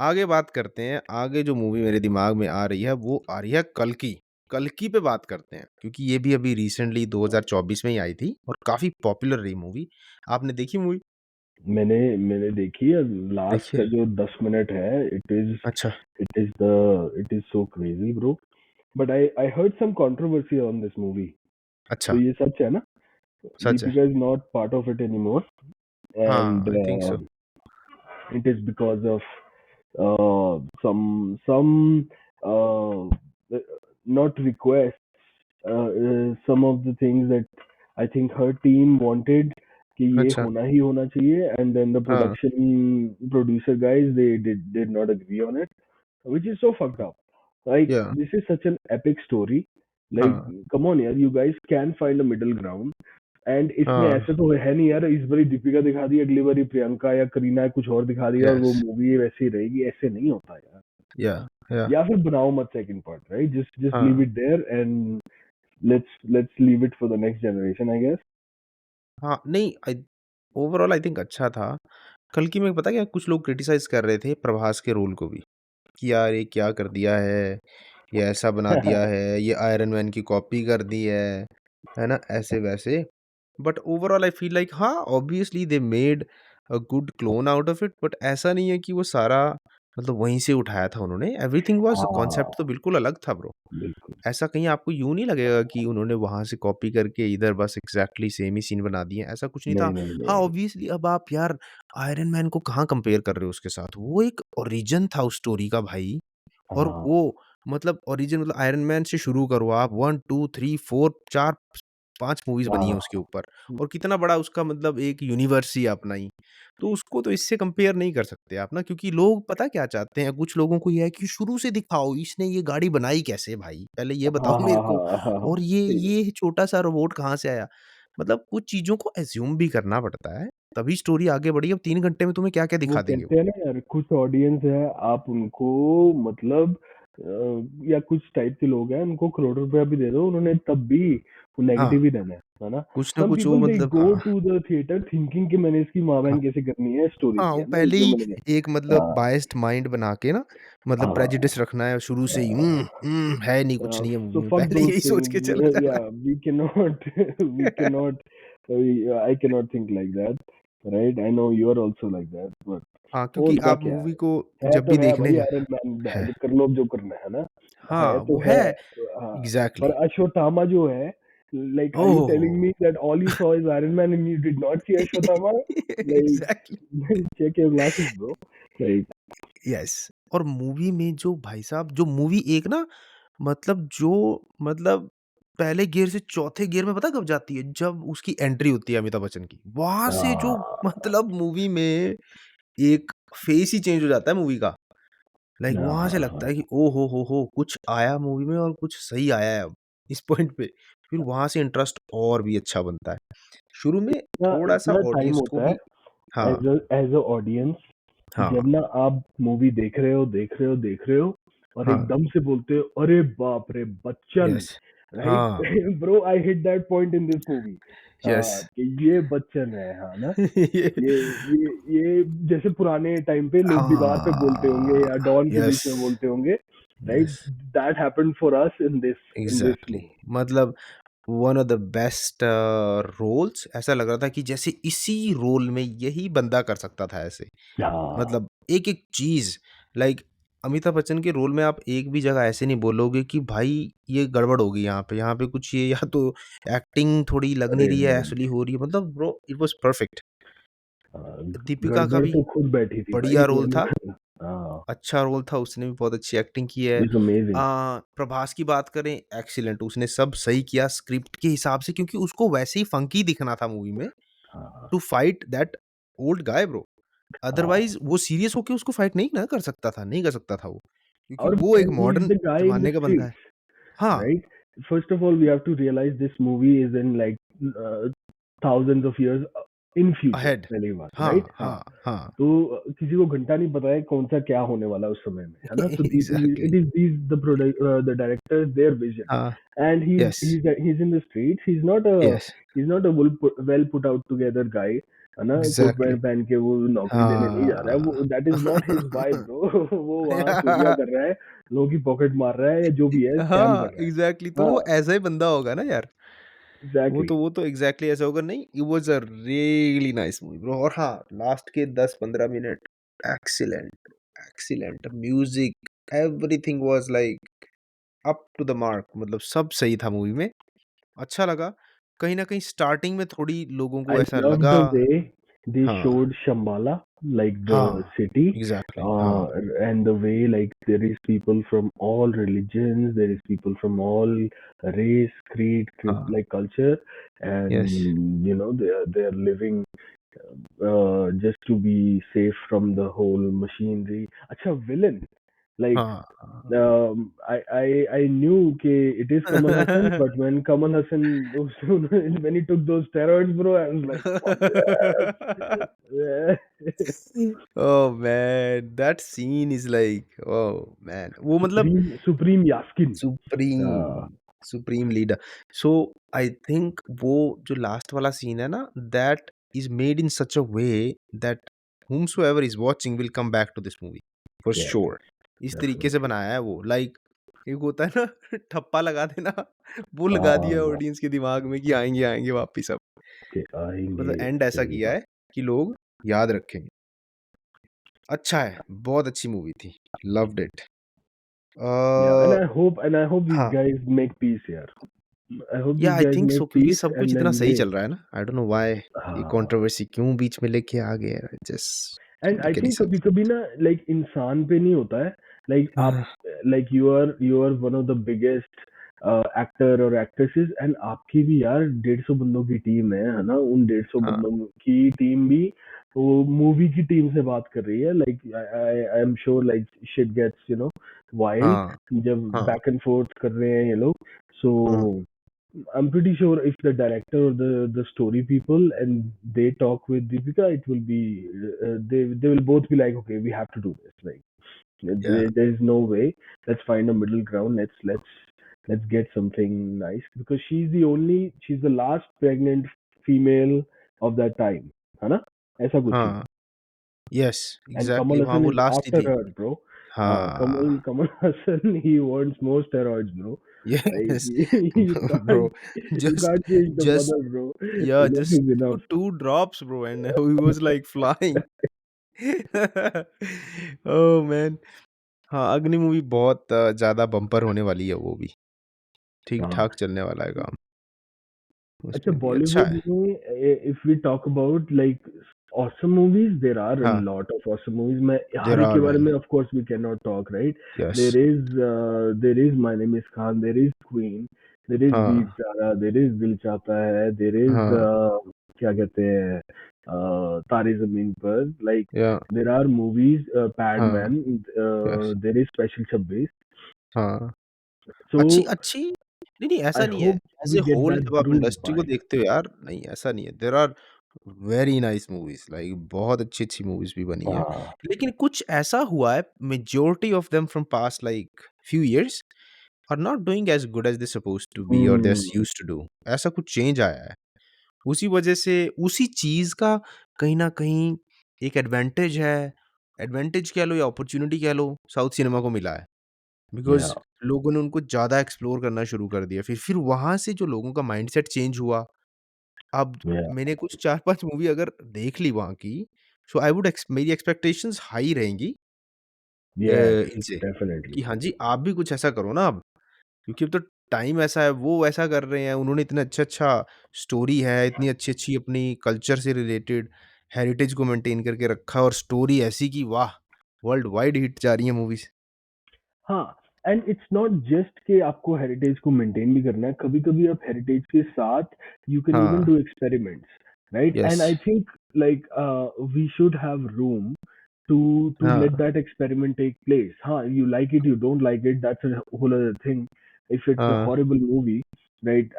आगे बात करते हैं, आगे जो मूवी मेरे दिमाग में आ रही है, वो आ रही है कल्कि। कल्कि पे बात करते हैं, क्योंकि ये भी अभी रिसेंटली 2024 में ही आई थी और काफ़ी पॉपुलर रही मूवी। आपने देखी मूवी? मैंने देखी है। लास्ट देखिए, का जो 10 मिनट है, अच्छा, it is so crazy bro, but I heard some controversy on this movie. तो अच्छा, ये सच है ना? सच है। Deepika is not part of it anymore, हाँ, and I think so. it is because of some not requests, some of the things that I think her team wanted कि ये अच्छा, होना ही होना चाहिए, and then the हाँ, production producer guys, they did not agree on it, which is so fucked up. Like या this is such an epic story. Like हाँ, come on यार, you guys can find a middle ground. And इसमें हाँ, ऐसे तो है नहीं यार, इस बारी दीपिका दिखा दी, अगली बारी प्रियंका या करीना कुछ और दिखा दिया, और वो यस, मूवी वैसी रहेगी, ऐसे नहीं होता यार। या या या फिर बनाओ मत second part, right? Just leave हाँ, it there and let's leave it for the next generation, I guess. हाँ, नहीं, ओवरऑल आई थिंक अच्छा था। कल्कि में पता क्या कुछ लोग क्रिटिसाइज़ कर रहे थे प्रभास के रोल को भी, कि यार ये क्या कर दिया है? ये ऐसा बना दिया है, ये आयरन मैन की कॉपी कर दी है ना? ऐसे-वैसे। But overall I feel like हाँ, obviously they made a good clone out of it but ऐसा नहीं है कि वो सारा मतलब वहीं से उठाया था उन्होंने। एवरीथिंग वाज़ हाँ, कॉन्सेप्ट तो बिल्कुल अलग था ब्रो। बिल्कुल। ऐसा कहीं आपको यूँ नहीं लगेगा कि उन्होंने वहाँ से कॉपी करके इधर बस एग्ज़ैक्टली सेम ही सीन बना दिए, ऐसा कुछ नहीं था। नहीं, नहीं, हाँ, नहीं। ऑब्वियसली अब आप यार आयरन मैन को कहाँ कंपेयर कर रहे हो उसके साथ? वो एक ओरिजिन था उस स्टोरी का भाई। और हाँ, वो मतलब ओरिजिन मतलब आयरन मैन से शुरू करो आप 1, 2, 3, 4, 4, 5 मूवीज़ बनी है हाँ। उसके ऊपर और कितना बड़ा उसका मतलब एक यूनिवर्स ही है अपना ही। तो उसको तो इससे कंपेयर नहीं कर सकते आप ना क्योंकि लोग पता क्या चाहते हैं, कुछ लोगों को ये है कि शुरू से दिखाओ इसने ये गाड़ी बनाई कैसे भाई? पहले ये बताओ हाँ, मेरे हाँ, को हाँ, हाँ, हाँ। और ये सही। ये छोटा-सा रोबोट कहाँ से आया? मतलब कुछ चीज़ों को अज़्यूम भी करना पड़ता है, तभी स्टोरी आगे बढ़ी। अब 3 घंटे में तुम्हें क्या-क्या वो दिखा देंगे कहते वो। हैं ना यार, कुछ ऑडियंस है, आप उनको मतलब या कुछ टाइप के लोग हैं, उनको करोड़ों रुपया भी दे दो, उन्होंने तब भी वो हाँ, नेगेटिव ही रहना है ना? कुछ ना सम कुछ वो पीपल दे मतलब गो हाँ, टू द थिएटर थिंकिंग कि मैंने इसकी हाँ। माँ-बहन कैसे करनी है स्टोरी हाँ, की, वो है ना? पहले जो ही मैंने एक मतलब हाँ, बायस्ड माइंड बना के ना मतलब हाँ, प्रेजुडिस रखना है शुरू से ही है नहीं कुछ नहीं है so मूवी में, fuck पहले those यही सोच के things. चला जाना Yeah, we cannot, we है। cannot, I cannot think like that, right? I know you are also like that, but हाँ, वो क्योंकि उनका आप क्या मूवी को है जब तो भी है देखने भाई जा आयरन मैन है। बैड, कर लो अब जो करना है ना, हाँ, है तो वो है। है हाँ, पर एग्ज़ैक्टली। अश्वत्थामा जो है, like are you telling oh! Me that all you saw is Iron Man and you did not see Ashwatthama? Like exactly check your glasses bro, like yes और मूवी में जो भाई साहब जो मूवी एक ना मतलब जो मतलब पहले गियर से चौथे गियर में पता कब जाती है? जब उसकी एंट्री होती है अमिताभ बच्चन की। वहाँ से जो हाँ, मतलब मूवी में एक फेस ही चेंज हो जाता है मूवी का। लाइक वहाँ से लगता है हाँ, कि ओ हो! कुछ आया मूवी में और कुछ सही आया है अब, इस पॉइंट पे। फिर वहाँ से इंटरेस्ट और भी अच्छा बनता है। शुरू में इतना थोड़ा-सा इतना टाइम ऑडियंस को होता है भी हाँ, एज अ ऑडियंस, हाँ, जब ना आप मूवी देख रहे हो और हाँ, एकदम से बोलते हो अरे बाप रे बच्चन, यस, राइट? हाँ, bro I hit that point in this movie, yes. कि ये बच्चन है, हाँ ना? ये ये जैसे पुराने टाइम पे लोग दीवार पे बोलते होंगे हाँ, या डॉन के बीच यस, में बोलते होंगे, right? Yes, that happened for us in this exactly movie. मतलब one of the best roles ऐसा लग रहा था कि जैसे इसी रोल में यही बंदा कर सकता था ऐसे। हाँ, मतलब एक-एक चीज़ लाइक अमिताभ बच्चन के रोल में आप एक भी जगह ऐसे नहीं बोलोगे कि भाई ये गड़बड़ हो गई यहाँ पे कुछ ये या तो एक्टिंग थोड़ी लग नहीं अरे रही है, नहीं, असली हो रही है मतलब bro it was perfect. Deepika का गड़बड़ भी तो खुद बैठी थी भाई बढ़िया रोल दोनों। था, हाँ, अच्छा रोल था, उसने भी बहुत अच्छी एक्टिंग की है। It's amazing. प्रभास की बात करें एक्सीलेंट उसने सब सही किया स्क्रिप्ट के हिसाब से क्योंकि उसको वैसे ही फंकी दिखना था मूवी में हाँ, to fight that old guy bro. हाँ। अदरवाइज़ वो सीरियस होके उसको फाइट नहीं ना कर सकता था, नहीं कर सकता था वो। क्योंकि और वो एक who is modern the guy in the ज़माने का बंदा है। streets, हाँ, right? First of all, we have to realize this movie is in like uh, thousands of years in future, ahead पहली बात, right? हाँ, हाँ, हाँ, हाँ। तो किसी को घंटा नहीं पता है कौन सा क्या होने वाला है उस समय में, है ना? So exactly it is these the directors their vision, हाँ, and yes, he's in the streets. Yes, He's not a well put out together guy, है ना? कोट एग्ज़ैक्टली पैंट पहन के वो नौकरी देने नहीं जा रहा है, हाँ। वो that is not his vibe bro. वो वहाँ चोरियां कर रहा है, लोगों की पॉकेट मार रहा है या जो भी है स्कैम हाँ, कर रहा है। एग्ज़ैक्टली तो वो हाँ, ऐसा ही बंदा होगा ना यार। एग्जैक्टली। वो तो एग्ज़ैक्टली ऐसा होगा नहीं, it was a really nice movie bro और हाँ, लास्ट के 10-15 minute excellent, excellent music everything was like up to the mark मतलब सब सही था मूवी में, अच्छा लगा। कहीं न कहीं स्टार्टिंग में थोड़ी लोगों को I ऐसा love लगा the way they हाँ, showed Shambhala, like the हाँ, city, एग्ज़ैक्टली uh, हाँ, and the way like there is people from all religions, there is people from all race, creed, हाँ, like culture, yes and they are living just to be safe from the whole machinery. Acha villain, like हाँ, हाँ। I knew कि it is Kamal Hassan, but when Kamal Hassan when he took those steroids, bro, I was like, fuck yes, yeah. Oh man! That scene is like oh man! वो मतलब Supreme Yaskin. Supreme, Uh, supreme leader. So I think वो जो last वाला scene है ना that is made in such a way that whomsoever is watching will come back to this movie for Yeah, sure. इस तरीके से definitely. बनाया है वो, लाइक एक होता है ना ठप्पा लगा देना, वो लगा दिया हाँ, ऑडियंस के दिमाग में कि आएंगे आएंगे वापिस अब। कि आएँगे, मतलब एंड ऐसा सही किया बात। है कि लोग याद रखेंगे। अच्छा है, बहुत अच्छी मूवी थी, loved it. Yeah, and a, I hope these हाँ, guys make peace here. I hope या these I guys think make सो, क्योंकि peace सब कुछ and इतना then सही they चल रहा है ना, आई डोंट नो व्हाई ये हाँ। कंट्रोवर्सी क्यों बीच में लेके आ गए, just and don't I make any think sense. कभी-कभी ना लाइक इंसान पे नहीं होता है, लाइक आप हाँ, like you are one of the biggest actor और एक्ट्रेसेस एंड आपकी भी यार 150 बंदों की टीम है ना? उन 150 हाँ, बंदों की टीम भी वो मूवी की टीम से बात कर रही है, like I am sure like shit gets wild हाँ, जब हाँ, बैक एंड फोर्थ कर रहे हैं ये लोग। सो हाँ, I'm pretty sure if the director or the story people and they talk with Deepika, it will be they will both be like, okay, we have to do this. Like या there is no way. Let's find a middle ground. Let's get something nice because she's the last pregnant female of that time, है ना? ऐसा कुछ थी. हाँ, yes, And exactly, Kamal हाँ, Hassan वो is last he after थी। her, bro. हाँ, Kamal Hassan he wants more steroids, bro. Like yes you bro, just can't change the just mother, bro. या Enough just is enough. 2 drops bro and he was like flying. Oh man! हाँ, अग्नि movie बहुत ज़्यादा bumper होने वाली है वो भी, हाँ. ठीक-ठाक चलने वाला है काम, अच्छा उसमें भी अच्छा बॉलीवुड है। में if we talk about like awesome movies, there are a हाँ, lot of awesome movies. मैं हर देयर एक आर के बारे मैन, में of course we cannot talk, right? Yes, There is My Name is Khan, there is Queen, there is हाँ, Veer Zara, there is Dil Chahta Hai, there is हाँ, क्या कहते हैं तारे ज़मीन पर. Like या there are movies, हाँ, Padman, yes, there is Special 26. हाँ। अच्छी So अच्छी नहीं, नहीं ऐसा I नहीं है। hope as a we get whole that जब आप groove इंडस्ट्री को back. देखते हो यार, नहीं ऐसा नहीं है। There are very nice movies, like बहुत अच्छी-अच्छी मूवीज़ भी बनी हैं। हाँ. लेकिन कुछ ऐसा हुआ है, majority of them from past like few years are not doing as good as they supposed to be और they are Hmm. Used to do. ऐसा कुछ चेंज आया है। उसी वजह से उसी चीज़ का कहीं न कहीं एक एडवांटेज है, एडवांटेज कह लो या अपॉर्च्युनिटी कह लो, साउथ सिनेमा को मिला है। Yeah. बिकॉज़ लोगों ने उनको ज़्यादा एक्सप्लोर करना शुरू कर दिया। फिर वहाँ से जो लोगों का माइंडसेट चेंज हुआ, अब Yeah. मैंने कुछ 4-5 मूवी अगर देख ली वहाँ की, सो आई वुड एक्स मेरी एक्सपेक्टेशंस हाई रहेंगी Yes, इनसे, definitely. कि हाँ जी, आप भी कुछ ऐसा करो ना अब। क्योंकि अब तो टाइम ऐसा है, वो ऐसा कर रहे हैं, उन्होंने इतना अच्छा-अच्छा स्टोरी है, इतनी अच्छी-अच्छी अपनी कल्चर से रिलेटेड हेरिटेज को मेंटेन करके रखा है और स्टोरी ऐसी कि वाह! वर्ल्ड वाइड हिट जा रही है मूवीज़। हाँ, एंड इट्स नॉट जस्ट कि आपको हेरिटेज को मेंटेन भी करना है, कभी-कभी आप हेरिटेज के साथ यू कैन इवन हाँ, do experiments, right? Yes, and I think like we should have room to let हाँ, that experiment take place. Huh, you like it, you don't like it, that's a whole other thing. If it's a हाँ, horrible movie, right,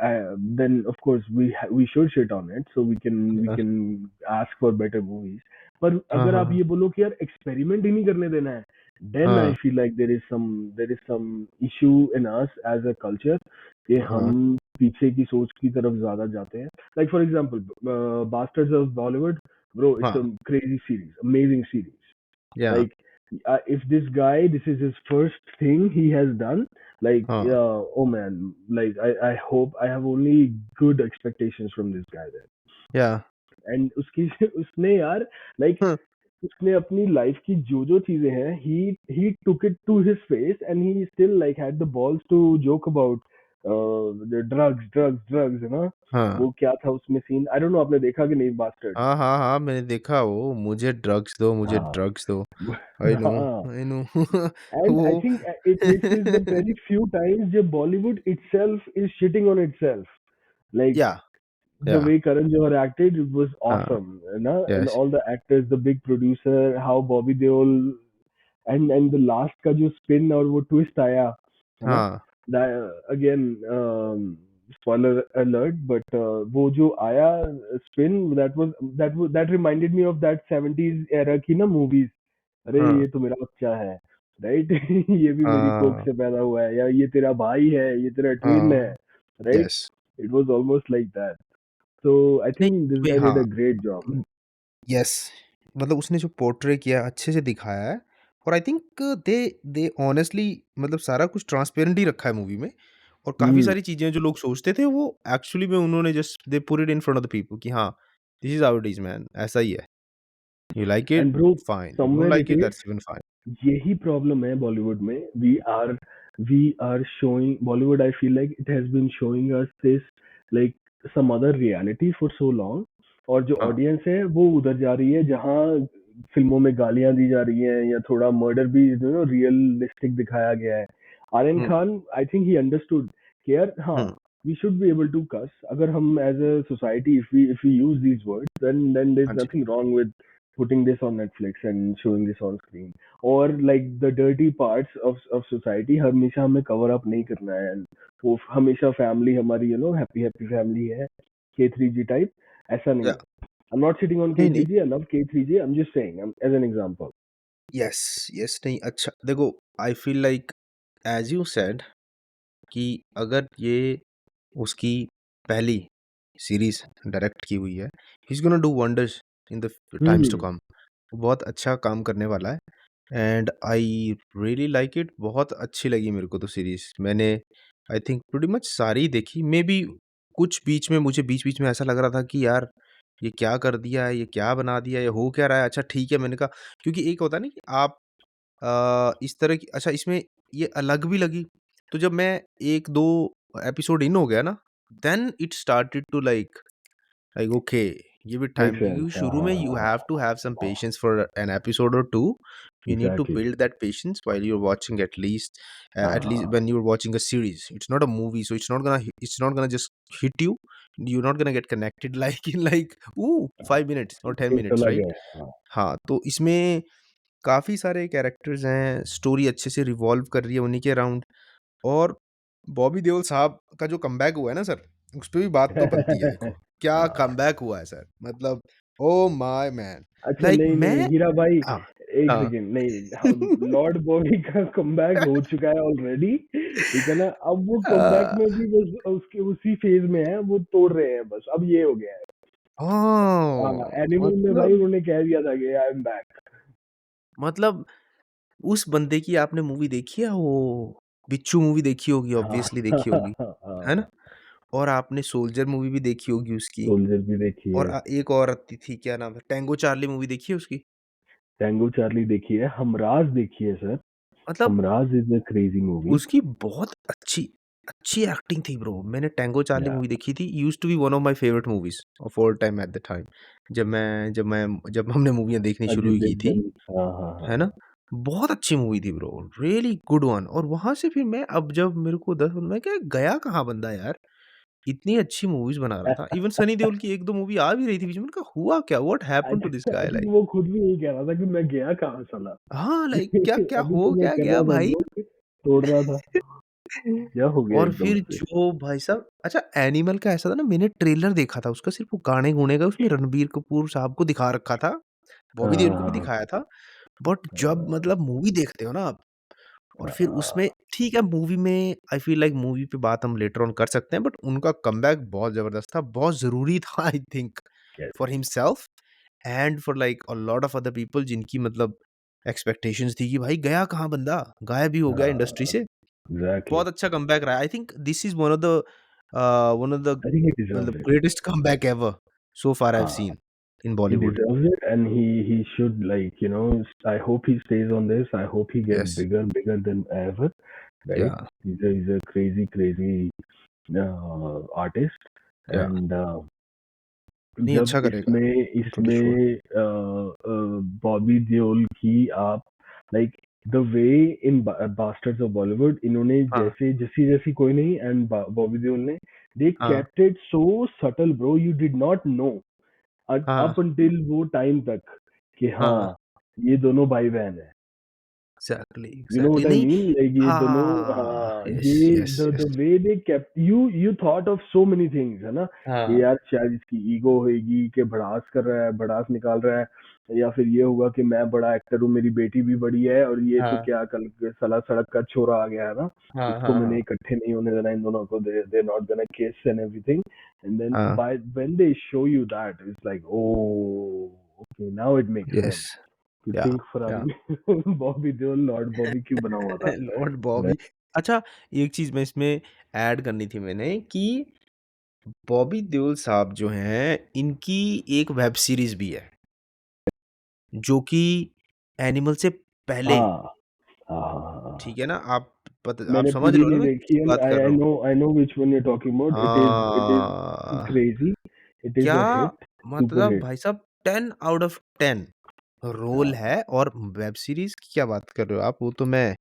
then of course we should shit on it, so we हाँ, can ask for better movies. पर हाँ, अगर हाँ, आप हाँ, ये बोलो कि यार एक्सपेरिमेंट ही नहीं करने देना है, then I हाँ, feel like there is some issue in us as a culture कि हम हाँ, पीछे की सोच की तरफ ज्यादा जाते हैं. Like for example, Bastards of Bollywood, bro, it's a हाँ, crazy series, amazing series. या, Like, if this guy, this is his first thing he has done, like, हाँ, oh man, like, I hope I have only good expectations from this guy then. या, And उसकी उसने यार like हुँ, उसने अपनी life की जो चीजें हैं he took it to his face and he still like had the balls to joke about the drugs है ना. हाँ, वो क्या था उसमें सीन, आई डोंट नो आपने देखा कि नहीं बास्टर्ड. हाँ, हाँ, हाँ, मैंने देखा वो, मुझे हाँ. ड्रग्स दो, आई नो, हाँ. आई नो And I वो think it is the very few times that Bollywood itself is shitting on itself. Like या, the या, way Karan Johar acted, it was हाँ, awesome. You know? And yes, all the actors, the big producer, how Bobby Deol and the last का जो spin और वो twist आया, है ना? हाँ, That again, spoiler alert, but वो जो आया spin, that reminded me of that 70s era की ना movies. अरे हाँ, ये तो मेरा बच्चा है, राइट. ये भी मेरी कोख हाँ, से पैदा हुआ है, या ये तेरा भाई है, ये तेरा ट्विन है, हाँ, right. Yes, it was almost like that. So I नहीं, थिंक दिस इसमें गाय डिड हाँ, अ ग्रेट जॉब. यस, मतलब उसने जो पोर्ट्रे किया है, अच्छे से दिखाया है और I think they they honestly मतलब सारा कुछ ट्रांसपेरेंट ही रखा है मूवी में और काफ़ी हुँ। सारी चीज़ें जो लोग सोचते थे वो एक्चुअली में उन्होंने just they put it in front of the people कि हाँ, this is how it is man ऐसा ही है। You like it? And bro fine. You don't somewhere like it it? Is, that's even fine. यही problem है बॉलीवुड में। We are showing Bollywood, I feel like it has been showing us this like some other reality for so long, और जो हाँ। Audience है वो उधर जा रही है जहाँ फ़िल्मों में गालियाँ दी जा रही हैं या थोड़ा मर्डर भी रियलिस्टिक दिखाया गया है। Aryan hmm, Khan, I think he understood कि यार हाँ, हुँ। We should be able to cuss. अगर हम as a society if we use these words then there हाँ इज़ जी। Nothing wrong with putting this on Netflix and showing this on screen. और like the dirty parts of society हमेशा हमें cover up नहीं करना है। And वो हमेशा family हमारी happy happy family है, K3G type, ऐसा नहीं या है। I'm not sitting on नहीं, नहीं। K3G, I love K3G, I'm just saying, as an example. Yes, yes नहीं अच्छा देखो I feel like as you said कि अगर ये उसकी पहली सीरीज़ डायरेक्ट की हुई है, he is gonna do wonders in the times to hmm. Come. बहुत अच्छा काम करने वाला है and I really like it बहुत अच्छी लगी मेरे को तो सीरीज़। मैंने आई थिंक प्रीटी मच सारी ही देखी। मेबी कुछ बीच में मुझे बीच-बीच में ऐसा लग रहा था कि यार ये क्या कर दिया है, ये क्या बना दिया है, ये हो क्या रहा है? अच्छा ठीक है मैंने कहा क्योंकि एक होता है ना कि आप इस तरह की अच्छा इसमें ये अलग भी लगी। तो जब मैं 1-2 एपिसोड इन हो गया ना, then it started to like okay give it Makes time sense, क्योंकि हाँ शुरू में हाँ you हाँ have to have some patience for an episode or two. You need to exactly, build that patience while you're watching at least हाँ when you're watching a series. It's not a movie, so it's not gonna just hit you. You're not gonna get connected like in like ooh 5 minutes or 10 minutes, अलग right? है, हाँ। हाँ, तो इसमें काफ़ी सारे characters हैं, स्टोरी अच्छे से रिवॉल्व कर रही है उन्हीं के अराउंड और बॉबी देओल साहब का जो कमबैक हुआ है ना सर, उस पे भी बात तो बनती है देखो। क्या हाँ। कमबैक हुआ है सर, मतलब ओह माय मैन! अच्छा, लाइक नहीं नहीं मैं हीरा भाई, हाँ, एक हाँ। सेकेंड, नहीं लॉर्ड बॉबी का कमबैक हो चुका है ऑलरेडी, ठीक है ना। अब वो कमबैक अ, में भी बस उसके उसी फेज में है, वो तोड़ रहे हैं बस, अब ये हो गया है। हाँ, ओह! एनिमल में भाई मतलब उन्होंने कह दिया था कि आई एम बैक। मतलब उस बंदे की आपने मूवी देखी है वो बिच्छू मूवी देखी होगी, हाँ ऑब्वियसली देखी होगी, है ना? हाँ, और आपने सोल्जर मूवी भी देखी होगी उसकी सोल्जर भी देखी और है, एक और आती थी क्या नाम है? टैंगो चार्ली मूवी देखी है उसकी? टैंगो चार्ली देखी है, हमराज देखी है सर। मतलब Humraaz is a crazy movie. उसकी बहुत अच्छी अच्छी एक्टिंग थी ब्रो। मैंने टैंगो चार्ली या मूवी देखी थी, used to be one of my favourite movies of all time at the time. जब हमने मूवियाँ देखनी शुरू अजय की थी, देवगन, हाँ हाँ है हाँ। ना? बहुत अच्छी मूवी थी ब्रो, रियली गुड वन और वहाँ से फिर मैं अब जब मेरे को 10 मैं क्या गया कहाँ बंदा यार? इतनी अच्छी मूवीज़ बना रहा था। इवन सनी देओल की 1-2 मूवी आ भी रही थी बीच में, मैंने कहा हुआ क्या? What I happened to this think I guy think like वो खुद भी यही कह रहा था कि मैं गया कहाँ साला। हाँ, लाइक क्या क्या अभी हो तो मैं क्या कर गया रहा था भाई? ब्रो, तोड़ रहा था। क्या हो गया और एकदम फिर से? जो भाई साहब अच्छा एनिमल का ऐसा था ना मैंने ट्रेलर देखा था उसका सिर्फ़ वो गाने-गुने का उसमें रणबीर कपूर साहब को दिखा रखा था, हाँ बॉबी देओल हाँ को भी हाँ दिखाया था। बट जब हाँ मतलब मूवी देखते हो ना आप और फिर उसमें हाँ, ठीक है मूवी में आई फ़ील लाइक मूवी पे बात हम लेटर ऑन कर सकते हैं बट उनका कमबैक बहुत ज़बरदस्त था, बहुत ज़रूरी था I think yes, for himself and for like a lot of other people जिनकी मतलब एक्सपेक्टेशंस थी कि भाई गया कहाँ बंदा? गायब ही हो गया इंडस्ट्री हाँ, से। एग्ज़ैक्टली। बहुत अच्छा कमबैक रहा है। I think this is one of the I think he deserves मतलब it. Greatest comeback ever so far I have हाँ, seen in he Bollywood. deserves it and he should, like, I hope he stays on this. I hope he gets yes, bigger than ever, या right? He's a crazy artist, या and नहीं जब अच्छा करेगा। इसमें I am pretty sure. इसमें बॉबी देओल की आप like the way in bastards of Bollywood, इन्होंने हाँ, जैसे जैसी जैसी कोई नहीं, एंड बॉबी देओल ने दे हाँ, kept it so subtle bro, you did not know हाँ, अप अंटिल वो टाइम तक कि हाँ। हाँ, ये दोनों भाई बहन है। Exactly, You know exactly what I नहीं mean? Like ये दोनों, हाँ, हाँ, यस, ये yes, the yes. way they kept you thought of so many things, है ना? कि हाँ, यार शायद इसकी ईगो होएगी कि भड़ास कर रहा है, भड़ास निकाल रहा है, या फिर ये होगा कि मैं बड़ा एक्टर हूँ, मेरी बेटी भी बड़ी है, और ये तो हाँ, क्या कल साला सड़क का छोरा आ गया है ना, हाँ, इसको हाँ, मैंने हाँ, इकट्ठे नहीं होने देना इन दोनों को, they're not gonna kiss and everything, and then हाँ। by when they show you that it's like oh, Okay, now it makes sense. Yes. You Yeah. think Yeah. Ferrari Bobby Deol Lord Bobby क्यों बना हुआ था? लॉर्ड बॉबी। Right? अच्छा, एक चीज़ मैं इसमें add करनी थी मैंने कि बॉबी देओल साहब जो हैं, इनकी एक वेब सीरीज़ भी है, जो कि एनिमल से पहले, हाँ, हाँ, हाँ, हाँ। ठीक है ना? आप मैंने समझ पूरी रहे हो ना नहीं मैं देखी किसकी है। बात कर रहा हूँ? I know which one you're talking about. It is हाँ, crazy. It is क्या a hit, super मतलब hit. भाई साहब 10 आउट ऑफ 10 रोल हाँ, है। और वेब सीरीज़ की क्या बात कर रहे हो आप? वो तो मैं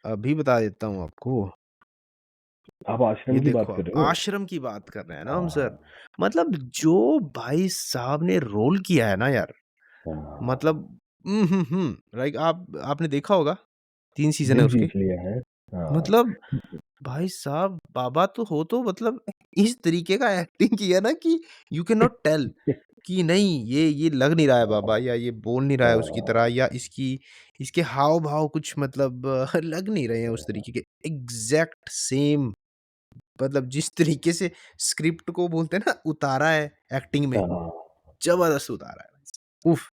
अभी बता देता हूँ आपको। आप ये आश्रम की बात देखो, कर आप रहे हो? आश्रम की बात कर रहे हैं ना हम सर। हाँ, मतलब जो भाई साहब ने रोल किया है ना यार, हाँ। मतलब लाइक आपने देखा होगा, 3 सीज़न है दिल उसके। जीत लिया है। हाँ, मतलब भाई साहब बाबा तो हो, तो मतलब इस तरीके का एक्टिंग किया ना कि यू कैन नॉट टेल कि नहीं, ये लग नहीं रहा है बाबा, या ये बोल नहीं रहा है उसकी तरह, या इसकी इसके हाव-भाव कुछ मतलब लग नहीं रहे हैं उस तरीके के। एग्ज़ैक्ट सेम, मतलब जिस तरीके से स्क्रिप्ट को बोलते हैं ना उतारा है एक्टिंग में, हाँ। ज़बरदस्त उतारा है। उफ़!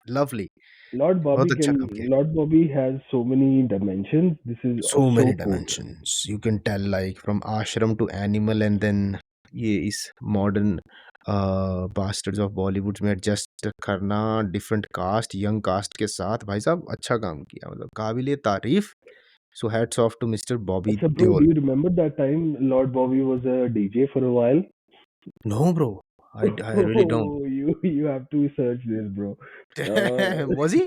लवली। बहुत अच्छा काम किया। Lord Bobby has so many dimensions. This is So many so cool. dimensions you can tell, like from ashram to animal, and then ये इस मॉडर्न बास्टर्ड्स ऑफ बॉलीवुड में एडजस्ट करना डिफरेंट कास्ट, यंग कास्ट के साथ, भाई साहब अच्छा काम किया, मतलब काबिले तारीफ। So hats off to mister Bobby So, bro, do Deol. you remember that time Lord Bobby was a DJ for a while? No bro, I really don't. Oh, you have to search this, bro. Was he?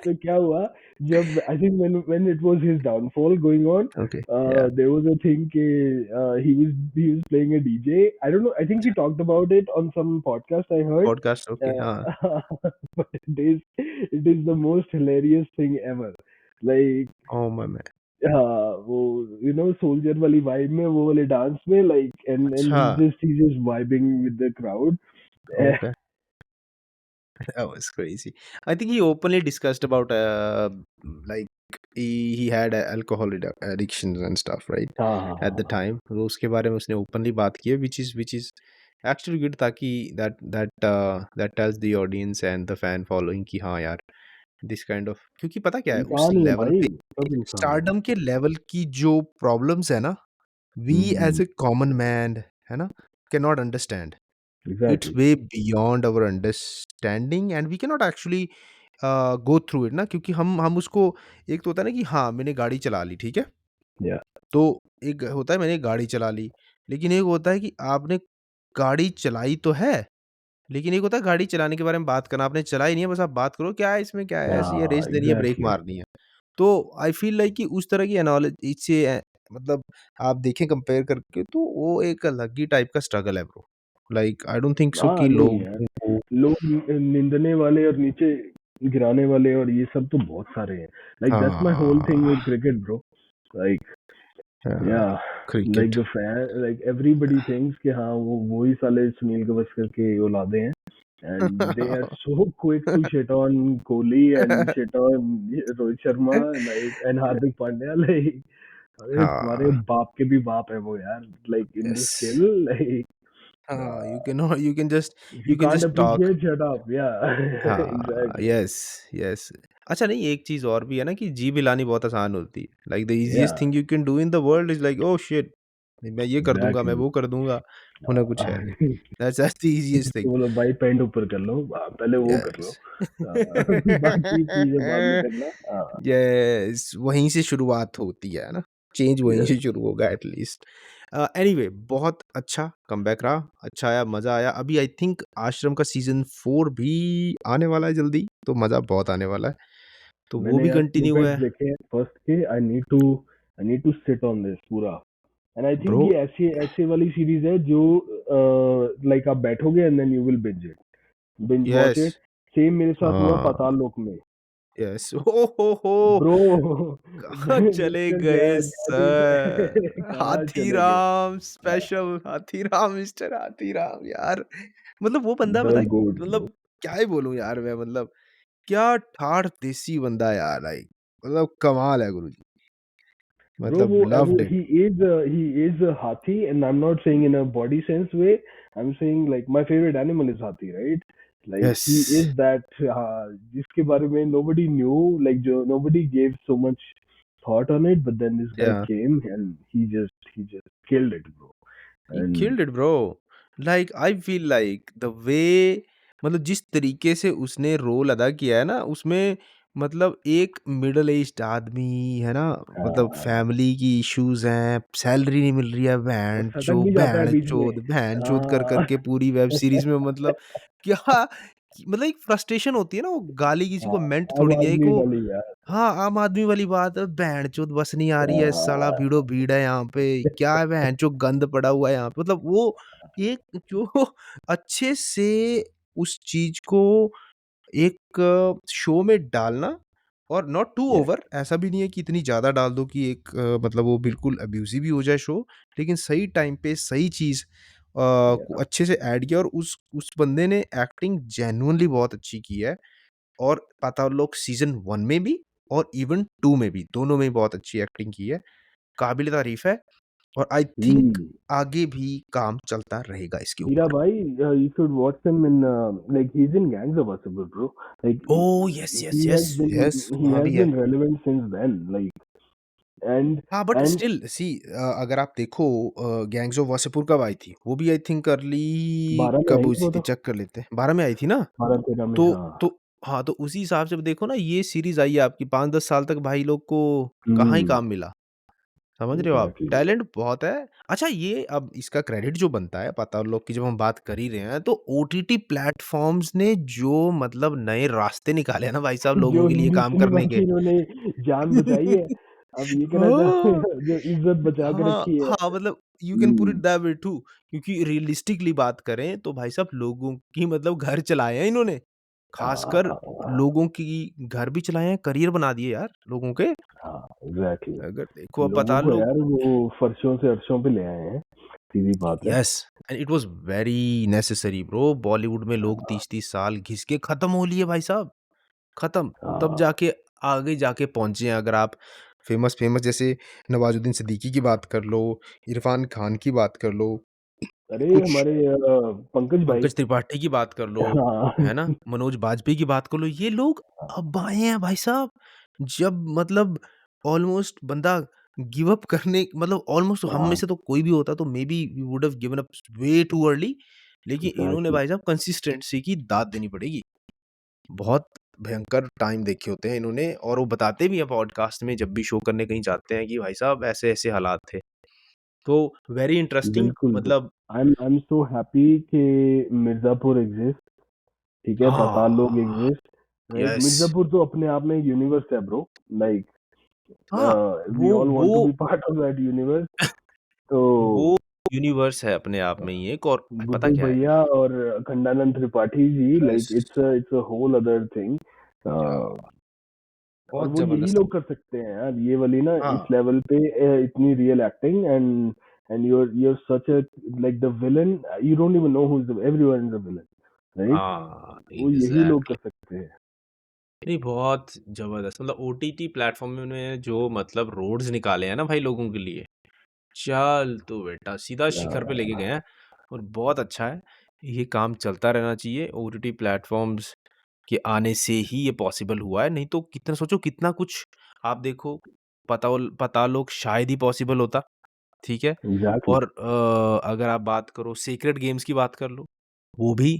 तो क्या हुआ जब I think when it was his downfall going on, okay, या there was a thing कि he was playing a DJ. I don't know. I think he talked about it on some podcast I heard. Podcast, okay, हाँ। But it is the most hilarious thing ever. Like oh my man. हाँ, वो soldier वाली vibe में वो वाले dance में like and अच्छा, he's just vibing with the crowd. Okay. That was crazy. I think he openly discussed about like he had alcohol addictions and stuff, right? हाँ, हाँ, At the हाँ, time, तो उसके बारे में उसने openly बात की है, which is actually good, ताकि that tells the audience and the fan following कि हाँ यार, this kind of, क्योंकि पता क्या है उस इंसान ही है लेवल भाई, पे, सब इंसान है। स्टारडम के लेवल की जो प्रॉब्लम्स है ना, we as hmm, a common man, है ना, cannot understand. It's exactly. way beyond our understanding and we cannot actually go through it ना, क्योंकि हम उसको, एक तो होता है ना कि हाँ मैंने गाड़ी चला ली, ठीक है, या तो एक होता है मैंने गाड़ी चला ली, लेकिन एक होता है कि आपने गाड़ी चलाई तो है, लेकिन एक होता है गाड़ी चलाने के बारे में बात करना, आपने चलाई नहीं है, बस आप बात करो क्या है इसमें, क्या है, ऐसे ही है, हाँ, रेस देनी है, ब्रेक एग्ज़ैक्टली। मारनी है। तो आई फील लाइक कि उस तरह की एनालॉजी से मतलब आप देखें कंपेयर करके, तो वो एक अलग ही टाइप का स्ट्रगल है bro. Like I don't think so हाँ, कि नहीं लोग यार, लोग निंदने वाले और नीचे गिराने वाले और ये सब तो बहुत सारे हैं। Like that's my whole thing हाँ, विद क्रिकेट ब्रो। लाइक हाँ, Yeah, like cricket. the fan, like everybody thinks कि हाँ वो ही साले सुनील गावस्कर के औलादे हैं, and they are so quick to shit on Kohli and shit on Rohit Sharma and Hardik Pandya like अरे तुम्हारे हाँ, बाप के भी बाप है वो यार, like in the yes. skill, like हाँ, uh, if you you can can't just talk. appreciate, shut up. Yeah, हाँ, exactly. Yes, yes. अच्छा, नहीं एक चीज़ और भी है ना कि जीभ हिलानी बहुत आसान होती है। Like the easiest Yeah, thing you can do in the world is like oh shit! मैं ये कर दूँगा, मैं exactly. वो कर दूँगा, होना कुछ है नहीं। That's the easiest thing. बोलो भाई पैंट ऊपर कर लो, पहले वो कर लो। यस। बाकी चीजें बाद में करना। हाँ, यस, वहीं से शुरुआत होती है ना? चेंज वहीं यस। से शुरू होगा एट लीस्ट। एनीवे बहुत अच्छा कमबैक रहा, अच्छा आया, मज़ा आया। अभी आई थिंक आश्रम का सीज़न 4 भी आने वाला है जल्दी, तो मज़ा बहुत आने वाला है। तो वो मैंने भी यार कंटिन्यू स्निपेट्स है। देखे हैं फर्स्ट के। I need to sit on this पूरा। एंड आई थिंक ब्रो, ये ऐसी ऐसे वाली सीरीज है जो लाइक आप बैठोगे and then you will binge watch yes, it. Same मेरे साथ हुआ हाँ, पाताल लोक में। यस। हो! ब्रो कहाँ चले मिस्टर गए जैद सर? कहाँ चले गए? हाथीराम स्पेशल, हाथीराम, मिस्टर हाथीराम यार। मतलब वो बंदा द पता है, गोट ब्रो। मतलब क्या ही बोलूँ यार मैं, मतलब क्या ठाठ देसी बंदा यार, लाइक मतलब कमाल है गुरुजी। Bro, मतलब loved it. he is a hathi, and I'm not saying in a body sense way. I'm saying like my favorite animal is hathi, right? Like yes. he is that जिसके बारे में nobody knew, like जो nobody gave so much thought on it, but then this guy या came and he just killed it, bro. He And killed it bro. Like I feel like the वे, मतलब जिस तरीके से उसने role अदा किया है ना उसमें, मतलब एक मिडल एज्ड आदमी है ना, मतलब हाँ, फैमिली की इश्यूज हैं, सैलरी नहीं मिल रही है, और सटक भी जाता है बीच में। भैन चोद कर हाँ। करके पूरी वेब सीरीज में, मतलब क्या, मतलब एक फ्रस्ट्रेशन होती है ना, वो गाली किसी हाँ, को मेंट आम थोड़ी नहीं है, एक आदमी वो, वाली यार। हाँ, आम आदमी वाली बात है, भैनचोद बस नहीं आ रही है, साला हाँ, भीड़ो-भीड़ है यहाँ पे, क्या है भैनचोद गंद पड़ा हुआ है यहाँ पे। मतलब वो एक जो अच्छे से उस चीज़ को एक शो में डालना, और नॉट टू यस, ओवर, ऐसा भी नहीं है कि इतनी ज़्यादा डाल दो कि मतलब वो बिल्कुल अब्यूज़िव ही हो जाए शो, लेकिन सही टाइम पे सही चीज़ को या, अच्छे से ऐड किया, और उस बंदे ने एक्टिंग जेन्युइनली बहुत अच्छी की है। और पाताल लोक सीज़न 1 में भी और इवन 2 में भी, दोनों में ही बहुत अच्छी एक्टिंग की है। काबिल-ए-तारीफ़ है, और आई थिंक हुँ। आगे भी काम चलता रहेगा इसके हीरा ऊपर। भाई, you should watch him in, like he's in Gangs of Wasseypur, bro. Like oh! Yes, he yes, has yes, been yes, he वहाँ has भी है। been relevant since then, like and हाँ, बट and स्टिल सी अगर आप देखो gangs of Wasseypur कब आई थी? वो भी आई थिंक अर्ली 12 में कब आई हुई थी वो थी, तो, चेक कर लेते हैं। 12 में आई थी ना? 12-13 में, तो हाँ। हाँ, तो उसी हिसाब से देखो ना, ये सीरीज़ आई है आपकी, 5-10 साल तक भाई लोग को कहाँ ही हुँ, काम मिला। समझ रहे हो आप? एग्ज़ैक्टली। टैलेंट बहुत है। अच्छा, ये अब इसका क्रेडिट जो बनता है पाताल लोक की, जब हम बात कर ही रहे हैं, तो ओटीटी प्लेटफ़ॉर्म्स ने जो मतलब नए रास्ते निकाले हैं ना भाई साहब जो लोगों के लिए हिंदी काम सिनेमा करने के। की इन्होंने जान बचाई है, अब ये कहना चाहते हाँ, हैं जो इज़्ज़त बचा के हाँ, रखी है। हाँ, मतलब you can put it hmm, that way too, क्योंकि रियलिस्टिकली बात करें तो भाई साहब लोगों की मतलब घर चलाए हैं इन्होंने। हाँ, ख़ासकर हाँ, हाँ, लोगों की घर भी चलाए हैं, करियर बना दिए यार लोगों के। हाँ, एग्ज़ैक्टली। अगर देखो अब लोगों पाताल को लोक, यार वो फर्शों से अर्शों पे ले आए हैं, सीधी बात है। Yes, and it was very necessary bro. Bollywood में लोग 30-30 साल घिस के खत्म हो लिए भाई साहब, खत्म। तब हाँ, जाके आगे जाके पहुँचे हैं। अगर आप फेमस जैसे नवाज़ुद्दीन सिद्दीकी की बात कर लो, इरफ़ान खान की बात कर लो, अरे कुछ हमारे पंकज भाई। पंकज त्रिपाठी की बात कर लो, हाँ। है ना? मनोज बाजपेयी की बात कर लो, ये लोग अब आए हैं भाई साहब। जब मतलब ऑलमोस्ट बंदा गिव अप करने, मतलब ऑलमोस्ट हम में हाँ, से तो कोई भी होता तो maybe we would have given up way too early, लेकिन इन्होंने एग्ज़ैक्टली। भाई साहब कंसिस्टेंसी की दाद देनी पड़ेगी। बहुत भयंकर टाइम देखे होते हैं इन्होंने, और वो बताते भी हैं पॉडकास्ट में जब भी शो करने कहीं जाते हैं कि भाई साहब ऐसे-ऐसे हालात थे। तो वेरी इंटरेस्टिंग, बिल्कुल ब्रो। मतलब आई एम सो हैप्पी कि मिर्ज़ापुर एक्सिस्ट, ठीक है? पाताल हाँ, लोक एक्सिस्ट, राइट? यस। मिर्ज़ापुर तो अपने आप में एक यूनिवर्स है ब्रो, लाइक हाँ, वी वो ऑल वांट टू वो be part of that universe. तो वो यूनिवर्स है अपने आप में ही एक, और पता बुड्डू क्या है? भैया और Akhandanand Tripathi ji, yes, like it's a whole other thing. Uh yeah और बहुत वो यही ज़बरदस्त। लोग कर सकते हैं यार, ये वाली ना इस हाँ, लेवल पे इतनी real acting and you're such a like the villain, you don't even know who's the everyone is a villain, right? हाँ, वो यही लोग कर एग्ज़ैक्टली। सकते हैं। नहीं, बहुत ज़बरदस्त, मतलब ओटीटी प्लेटफ़ॉर्म में उन्होंने जो मतलब रोड्स निकाले हैं ना भाई लोगों के लिए, चल तू बेटा सीधा शिखर पे लेके अ, गए हैं, और बहुत अच्छा है। ये काम चलता रहना चाहिए। ओटीटी प्लेटफ़ॉर्म्स के आने से ही ये पॉसिबल हुआ है, नहीं तो कितना सोचो कितना कुछ, आप देखो पाताल लोक शायद ही पॉसिबल होता, ठीक है? एग्ज़ैक्टली, और अगर आप बात करो सीक्रेट गेम्स की बात कर लो, वो भी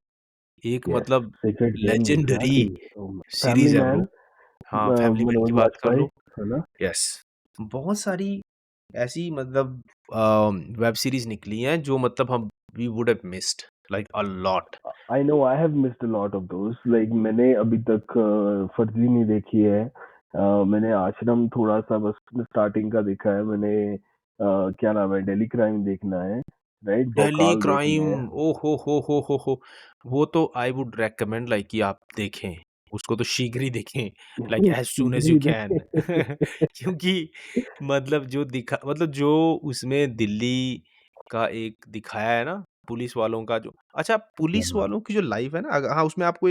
एक यस, मतलब secret games legendary exactly. Family series है मैन, ब्रो। हाँ, फैमिली मैन की मनोज बात कर वाजपेयी, लो, है ना? यस। बहुत सारी ऐसी मतलब वेब सीरीज़ निकली हैं जो मतलब हम we would have missed like a lot. I know I have missed a lot of those, like मैंने अभी तक फर्ज़ी नहीं देखी है। मैंने आश्रम थोड़ा-सा बस स्टार्टिंग का देखा है मैंने। क्या नाम है, डेली क्राइम देखना है, राइट? डेली भौकाल देखने क्राइम, हैं। ओ हो! वो तो आई वुड रिकमेंड लाइक कि आप देखें, उसको तो शीघ्र ही देखें, लाइक एज़ सून एज़ शीघ्र यू ही कैन। देखें। क्योंकि मतलब जो दिखा, मतलब जो उसमें दिल्ली का एक दिखाया है ना, पुलिस वालों का जो, अच्छा, पुलिस हाँ, वालों की जो लाइफ़ है ना, हाँ, उसमें आपको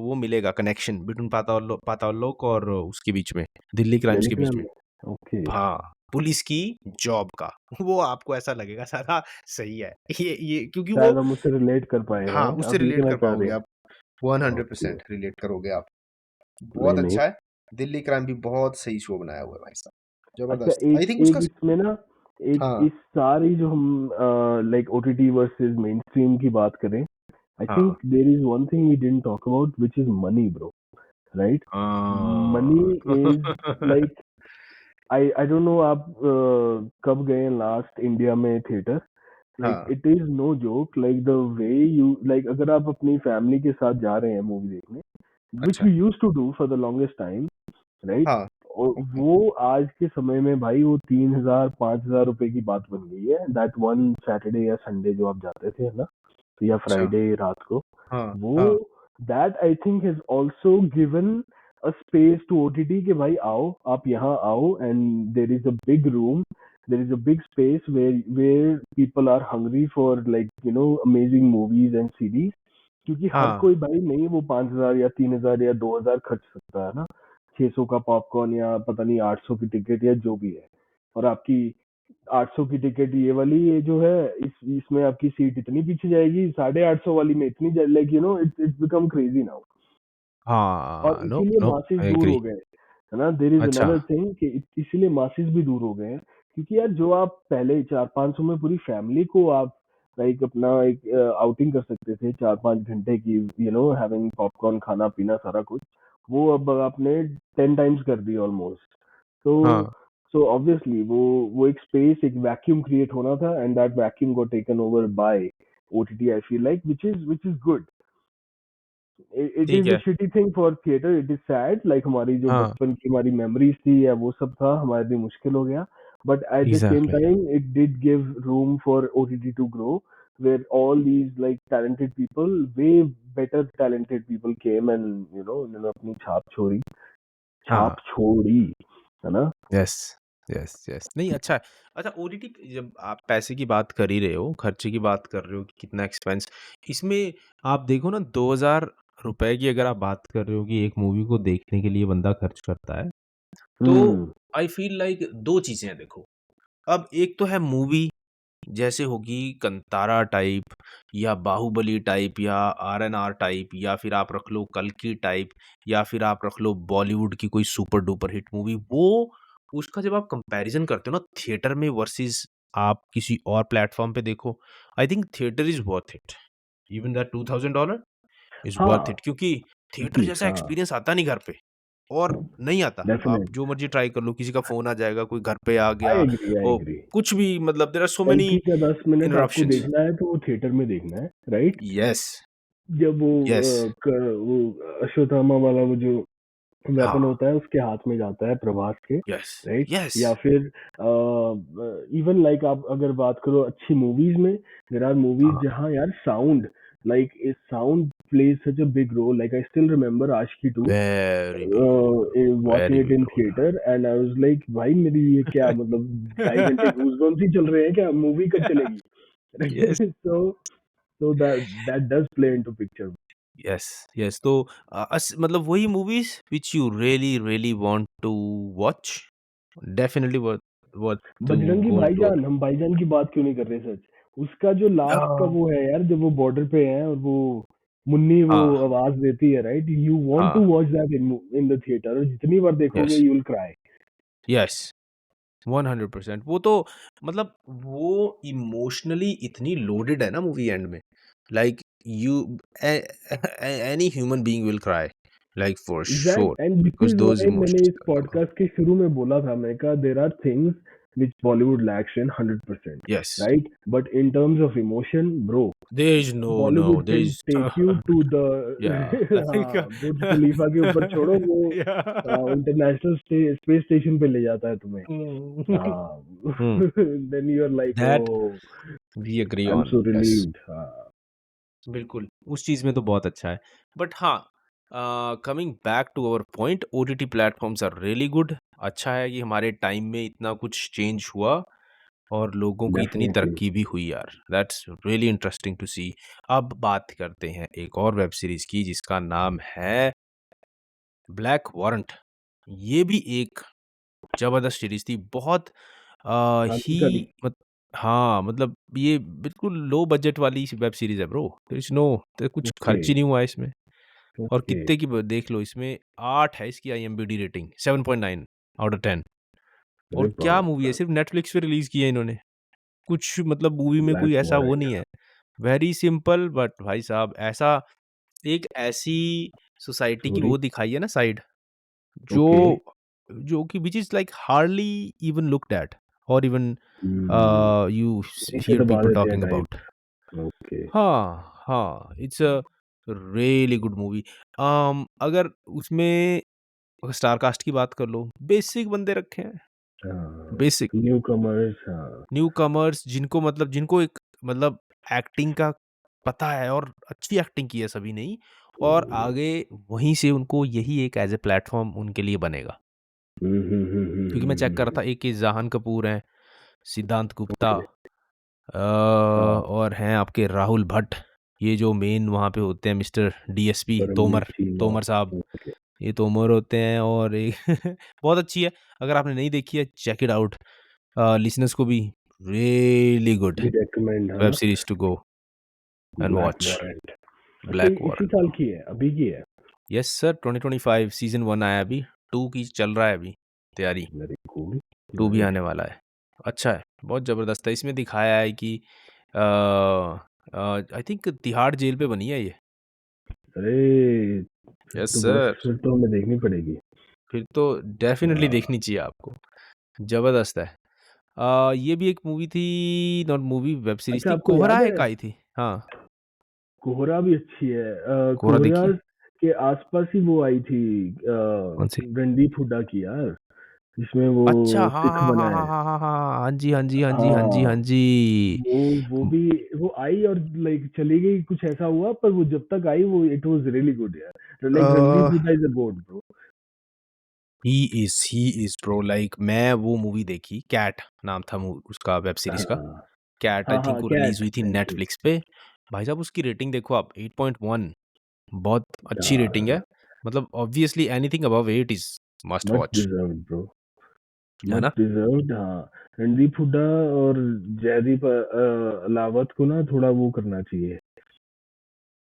वो मिलेगा कनेक्शन बिटवीन पाताल लोक और उसके बीच में, दिल्ली क्राइम्स डेली के बीच क्राइम में। में, ओके। हाँ। पुलिस की जॉब का। वो आपको ऐसा लगेगा साला सही है। ये क्योंकि वो शायद हम उससे रिलेट कर पाए हाँ, हैं, उससे आप ये रिलेट कहना कर चाह रहे पाओगे हैं? आप, ओके। 100% रिलेट करोगे आप। नहीं, बहुत नहीं। अच्छा है। दिल्ली क्राइम भी बहुत सही शो बनाया हुआ है भाई साहब, अच्छा, ज़बरदस्त। आई एक थिंक एक उसका इसमें ना, एक हाँ, इस सारी जो हम लाइक ओटीटी वर्सेस मेनस्ट्रीम की बात करें, आई हाँ, think there is one thing we didn't talk about which is money bro, right? Money हाँ। Is like, I don't know आप कब गए लास्ट इंडिया में थिएटर? लाइक हाँ, it is no joke, like the way you like अगर आप अपनी family के साथ जा रहे हैं मूवी देखने, व्हिच अच्छा, we used to do for the longest time, right? हाँ, और ओके, वो आज के समय में भाई वो 3,000 5,000 रुपए की बात बन गई है, दैट वन सैटरडे या संडे जो आप जाते थे, है ना? या अच्छा, फ्राइडे रात को, हाँ, वो हाँ, that I think has also given a space to OTT कि भाई आओ, आप यहाँ आओ, and there is a big room, there is a big space where people are hungry for like you know amazing movies and series, क्योंकि हर हाँ, कोई भाई नहीं वो 5,000 या 3,000 या 2,000 खर्च सकता है ना, 600 का पॉपकॉर्न या पता नहीं 800 की टिकट या जो भी है। और आपकी 800 की टिकट ये वाली ये जो है, इसमें आपकी सीट इतनी पीछे जाएगी, 850 वाली में इतनी, like you no it's become crazy now. और हाँ, नो, इसीलिए नो, मासेस आई दूर एग्री। हो गए, है ना? देयर इज अच्छा, अनदर थिंग कि इसीलिए मासेस भी दूर हो गए हैं, क्योंकि यार जो आप पहले 400-500 में पूरी फैमिली को आप लाइक अपना एक आउटिंग कर सकते थे 4-5 घंटे की, यू नो हैविंग पॉपकॉर्न, खाना पीना सारा कुछ, वो अब आपने 10 टाइम्स कर दी ऑलमोस्ट। तो हाँ, सो ऑब्वियसली वो एक स्पेस, एक वैक्यूम क्रिएट होना था, and that vacuum got taken over by OTT, I feel like, which is good. It ठीक इज अ है। Shitty thing for theatre, it is sad, like हमारी जो हाँ, बचपन की हमारी मेमोरीज थी या वो सब था हमारे लिए मुश्किल हो गया, but at the same exactly. Time it did give room for OTT to grow, where all these like talented people, way better talented people came and you know उन्होंने अपनी हाँ, छाप छोड़ी, है ना? Yes, yes, yes. नहीं अच्छा है। अच्छा ओटीटी जब आप पैसे की बात कर ही रहे हो, खर्चे की बात कर रहे हो कि कितना एक्सपेंस इसमें आप देखो ना ₹2000 की अगर आप बात कर रहे हो कि एक मूवी को देखने के लिए बंदा खर्च करता है, तो हम्म। आई फ़ील लाइक 2 चीज़ें हैं देखो। अब एक तो है मूवी जैसे होगी कंतारा टाइप या बाहुबली टाइप या आरएनआर टाइप या फिर आप रख लो कल्कि टाइप या फिर आप रख लो बॉलीवुड की कोई सुपर डुपर हिट मूवी वो उसका जब आप कंपैरिजन करते हो ना थिएटर में वर्सेस आप किसी और प्लेटफॉर्म पे देखो I think theatre is worth it even that $2000 is worth हाँ, इट क्योंकि थिएटर एटलीस्ट जैसा हाँ, एक्सपीरियंस आता नहीं घर पे और नहीं आता आप डेफिनेट। जो मर्जी ट्राई कर लो किसी का फोन आ जाएगा कोई घर पे आ आई गया एग्री, आई ओ एग्री। कुछ भी मतलब देयर आर सो मेनी कल्कि का 10 मिनट आपको इंटरप्शंस देखना है तो वो थिएटर में देखना है, राइट? यस जब वो यस वो अश्वत्थामा वाला वो जो वेपन हाँ होता है उसके हाथ में जाता है प्रभास के, यस राइट? यस या फिर इवन लाइक आप अगर बात करो अच्छी मूवीज में, देर आर मूवीज हाँ जहाँ यार sound, like sound plays such a big role. Like I still remember Ashki 2, very big role watching very it big in role theater, and I was like, भाई मेरी ये क्या मतलब 2.5 घंटे गूज़बम्प्स ही चल रहे हैं क्या? मूवी कब चलेगी? Yes So that does play into picture. Yes yes तो मतलब वही movies which you really really want to watch definitely worth worth to Bajrangi go to Bhaijaan, हम भाईजान की बात क्यों नहीं कर रहे सच? उसका जो लास्ट का वो है यार, जब वो बॉर्डर पे है और वो मुन्नी वो हाँ आवाज देती है, राइट? यू वांट हाँ to watch that in the theatre, और जितनी बार देखोगे yes you will cry. Yes 100% वो तो मतलब वो इमोशनली इतनी लोडेड है ना मूवी एंड में like you any human being will cry like for sure exact, and this because is those why मैंने इमोशंस इस पॉडकास्ट के शुरू में बोला था, मैंने कहा there are things which Bollywood lacks in 100%, yes right? But in terms of emotion bro, there is no Bollywood there can is take you to the या लाइक हाँ, बुर्ज खलीफा के ऊपर छोड़ो, वो या इंटरनेशनल स्पेस स्टेशन पे ले जाता है तुम्हें। Then you are like, that oh we agree I am on so yes relieved. बिल्कुल, उस चीज़ में तो बहुत अच्छा है। बट हाँ coming back to our point OTT platforms are really good. अच्छा है कि हमारे टाइम में इतना कुछ चेंज हुआ और लोगों की इतनी डेफिनेटली। तरक्की भी हुई यार। दैट्स रियली इंटरेस्टिंग टू सी। अब बात करते हैं एक और वेब सीरीज़ की जिसका नाम है ब्लैक वारंट। ये भी एक ज़बरदस्त सीरीज़ थी। बहुत शांति ही का दी। मत हाँ, मतलब ये बिल्कुल लो बजट वाली वेब सीरीज़ है ब्रो। देयर इज़ नो तो कुछ ओके, खर्च ही नहीं हुआ है इसमें। और ओके। कित्ते की ब देख लो इसमें 8 है इसकी आईएमबी रेटिंग 7.9 आउट ऑफ 10। अरे और क्या बाप मूवी है, रे! सिर्फ़ नेटफ्लिक्स पे रिलीज़ की है इन्होंने। कुछ मतलब मूवी में ब्लैक कोई ऐसा वो वॉरेंट। नहीं है। वेरी सिंपल बट भाई साहब ऐसा एक ऐसी सोसाइटी की स्टोरी। वो दिखाई है ना साइड जो ओके। जो कि which is like hardly even looked at और इवन हुँ, यू उसी से हियर दबा पीपल देते हैं टॉकिंग अबाउट। टाइप। ओके। हाँ, हाँ, it's a really good movie. अगर उसमें स्टार कास्ट की बात कर लो, बेसिक बंदे रखे हैं, हाँ, बेसिक न्यूकमर्स हाँ। न्यूकमर्स जिनको मतलब जिनको एक मतलब एक्टिंग का पता है और अच्छी एक्टिंग की है सभी ने ही और हुँ, आगे वहीं से उनको यही एक एज़ अ प्लेटफ़ॉर्म उनके लिए बनेगा। हुँ, हुँ, हुँ, हुँ, क्योंकि मैं हुँ, चेक कर रहा हुँ। था एक ये ज़ाहन कपूर हैं, सिद्धांत गुप्ता ओके, हाँ, और हैं आपके राहुल भट्ट, ये जो मेन वहाँ पे होते हैं मिस्टर डीएसपी परमवीर तोमर, चीमा। तोमर साहब, ओके, ये तोमर होते हैं और एक बहुत अच्छी है। अगर आपने नहीं देखी है चेक इट आउट। लिसनर्स को भी रियली गुड वी रिकमेंड है वेब ना? Series to go and black watch warrant. अच्छा ये ब्लैक इसी वॉरेंट साल ब्रो। की है, अभी की है? यस सर 2025 सीज़न 1 आया अभी, 2 की चल रहा है अभी तैयारी, वेरी कूल, 2 भी नाइस। आने वाला है। अच्छा है, बहुत ज़बरदस्त है। इसमें दिखाया है कि आई थिंक तिहाड़ जेल पे बनी है ये। अरे! यस तो बस सर, फिर तो हमें देखनी पड़ेगी। फिर तो डेफ़िनिटली हाँ, देखनी चाहिए आपको, ज़बरदस्त है। ये भी एक मूवी थी नॉट मूवी वेब सीरीज़ अच्छा थी, आपको कोहरा याद है एक आई थी। हाँ, कोहरा भी अच्छी है। कोहरा कोहरा देखी है? के आस-पास ही वो आई थी कौन-सी? रणदीप हुड्डा की यार, जिसमें वो अच्छा, हाँ, सिख हाँ, बना हाँ, हाँ, है। हाँ, हाँ, हाँ, हाँ जी, हाँ जी, हाँ जी, हाँ जी, हाँ हाँ, जी। वो भी वो आई और लाइक चली गई कुछ ऐसा हुआ पर वो जब तक आई वो इट वाज़ रियली गुड यार। Like Randeep uh, Hooda is a goat bro. He is bro like मैं वो मूवी देखी, कैट नाम था उसका वेब सीरीज़ का। हाँ, कैट आई हाँ, थिंक हाँ, वो रिलीज़ कैट हुई थी थैंक यू। नेटफ्लिक्स पे। भाई साहब उसकी रेटिंग देखो आप 8.1 बहुत अच्छी रेटिंग यार है। मतलब obviously anything above 8 is must much watch, deserved bro, है मच ना? डिज़र्व्ड हाँ। रणदीप हुड्डा और जयदीप अलावत को ना थोड़ा वो करना चाहिए,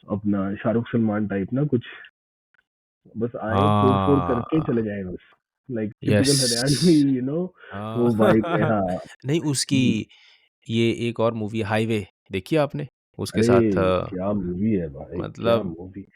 अपना शाहरुख सलमान टाइप ना कुछ, बस आए फोड़-फोड़ करके हाँ, चले जाएँ बस। Like typical Haryanvi yes. हाँ, वो वाइब है हाँ। नहीं उसकी ये एक और मूवी हाईवे देखी है आपने? उसके अरे! साथ क्या मूवी है भाई, क्या मतलब मूवी।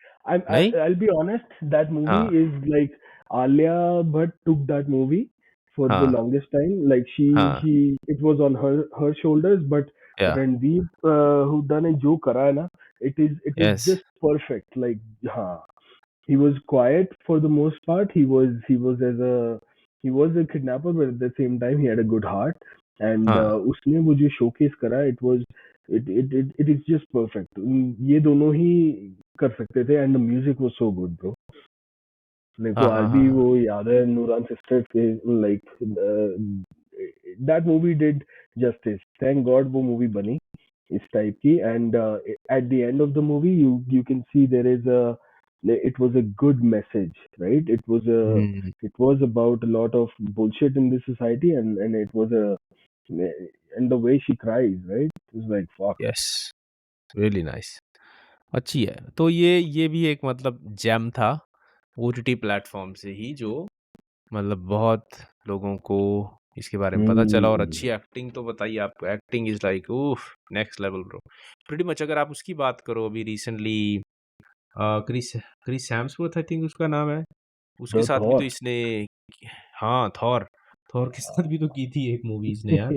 नहीं? I'll be honest, that movie हाँ, is like Alia Bhatt took that movie for the हाँ, longest time. Like हाँ, she it was on her shoulders, but या Ranveer Hooda ने जो करा है ना, it is yes, just perfect. Like हाँ, he was quiet for the most part. He was a kidnapper, but at the same time he had a good heart. And हाँ, उसने वो जो showcase करा, it is just perfect. ये दोनों ही कर सकते थे, and the music was so good, bro. मेरे को हाँ, आज हाँ, हाँ, भी हाँ, वो याद है नूरान सिस्टर्स के like that movie did justice. Thank God वो movie बनी इस टाइप की and at the end of the movie you can see there is a it was a good message, right? Hmm, It was about a lot of bullshit in this society and it was a and the way she cries, right? It was like fuck. Yes, really nice अच्छी है। तो ये भी एक मतलब GeM था OTT platform से ही जो मतलब बहुत लोगों को इसके बारे में पता चला और अच्छी Hmm. एक्टिंग तो बताइए आपको एक्टिंग इज़ लाइक उफ़! Next level bro. Pretty much अगर आप उसकी बात करो अभी recently Chris Chris Hemsworth I think उसका नाम है। उसके The साथ भी तो Thor. इसने हाँ, थॉर। थॉर के साथ भी तो की थी एक मूवी इसने यार।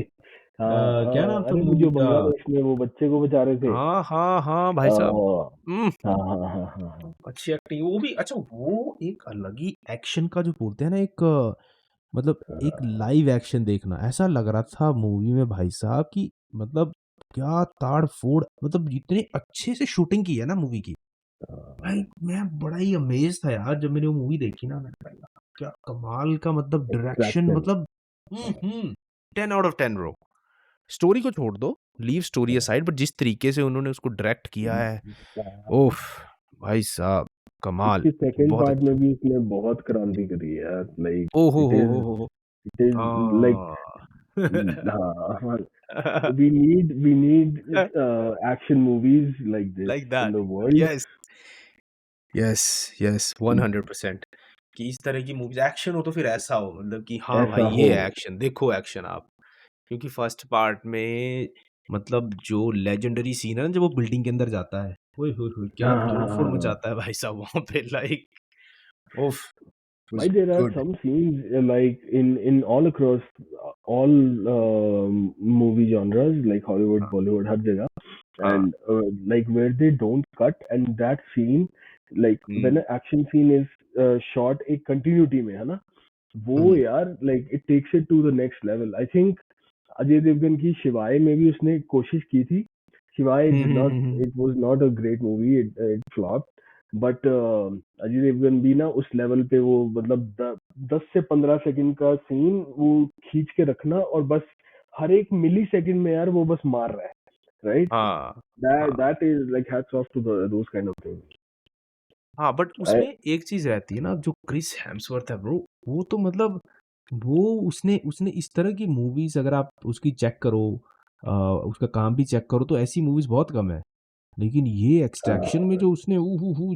क्या नाम था अरे वो मूवी जो का? बांग्लादेश में वो बच्चे को बचा रहे थे। हाँ, हाँ, हाँ, भाई साहब। हाँ, उम, हाँ, हाँ, हाँ, हाँ, हाँ। अच्छी एक्टिंग वो भी अच्छा वो एक अलग ही एक्शन का जो बोलते हैं ना एक मतलब एक लाइव एक्शन देखना, ऐसा लग रहा था मूवी में भाई साहब कि मतलब क्या ताड़-फोड़ मतलब इतने अच्छे से शूटिंग की है ना मूवी की। भाई मैं बड़ा ही अमेज़ था यार जब मैंने वो मूवी देखी ना मैंने कहा यार क्या कमाल का मतलब डायरेक्शन एक्सट्रैक्शन। मतलब 10 आउट ऑफ 10 ब्रो। स्टोरी को छोड़ दो, लीव स्टोरी असाइड बट जिस तरीके से उन्होंने उसको डायरेक्ट किया है, उफ़! भाई साहब कमाल, इसके सेकंड बहुत पार्ट अच्छी में भी इसने बहुत क्रांति करी है यार। लाइक ओह हो इट हो इज हो हो! इट इज लाइक हाँ, हाँ, हाँ, we need action movies like this like in that. the world. Yes, yes, yes, 100% कि इस तरह की मूवीज़ एक्शन हो तो फिर ऐसा हो मतलब कि हाँ भाई ऐसा हो। ये एक्शन, देखो एक्शन आप। क्योंकि फर्स्ट पार्ट में मतलब जो लेजेंडरी सीन है ना जब वो बिल्डिंग के अंदर जाता है, ओए होए होए! क्या हाँ, हाँ, हाँ, तोड़-फोड़ हाँ, हाँ। मचाता है भाई साहब वहाँ पे लाइक उफ़! Why was there are good. some scenes like in all across all movie genres like Hollywood, हाँ, Bollywood, हर जगह, हाँ, and like where they don't cut, and that scene, like when hmm, an action scene is shot एक continuity में, है ना, वो हुँ, यार like it takes it to the next level. I think Ajay Devgan की शिवाय में भी उसने कोशिश की थी। Shivaay hmm, did hmm, not, hmm, hmm. It was not a great movie, it flopped, but Ajay Devgn भी ना उस लेवल पे वो मतलब 10 से 15 सेकंड का सीन वो खींच के रखना और बस हर एक मिली सेकंड में यार वो बस मार रहा है, राइट? हाँ, हाँ, that is like hats off to those kind of things. हाँ, बट आई उसमें एक चीज़ रहती है ना जो क्रिस हेम्सवर्थ है ब्रो, वो तो मतलब वो उसने उसने इस तरह की मूवीज़ अगर आप उसकी चेक करो उसका काम भी चेक करो तो ऐसी मूवीज़ बहुत कम है। लेकिन ये एक्सट्रैक्शन में जो उसने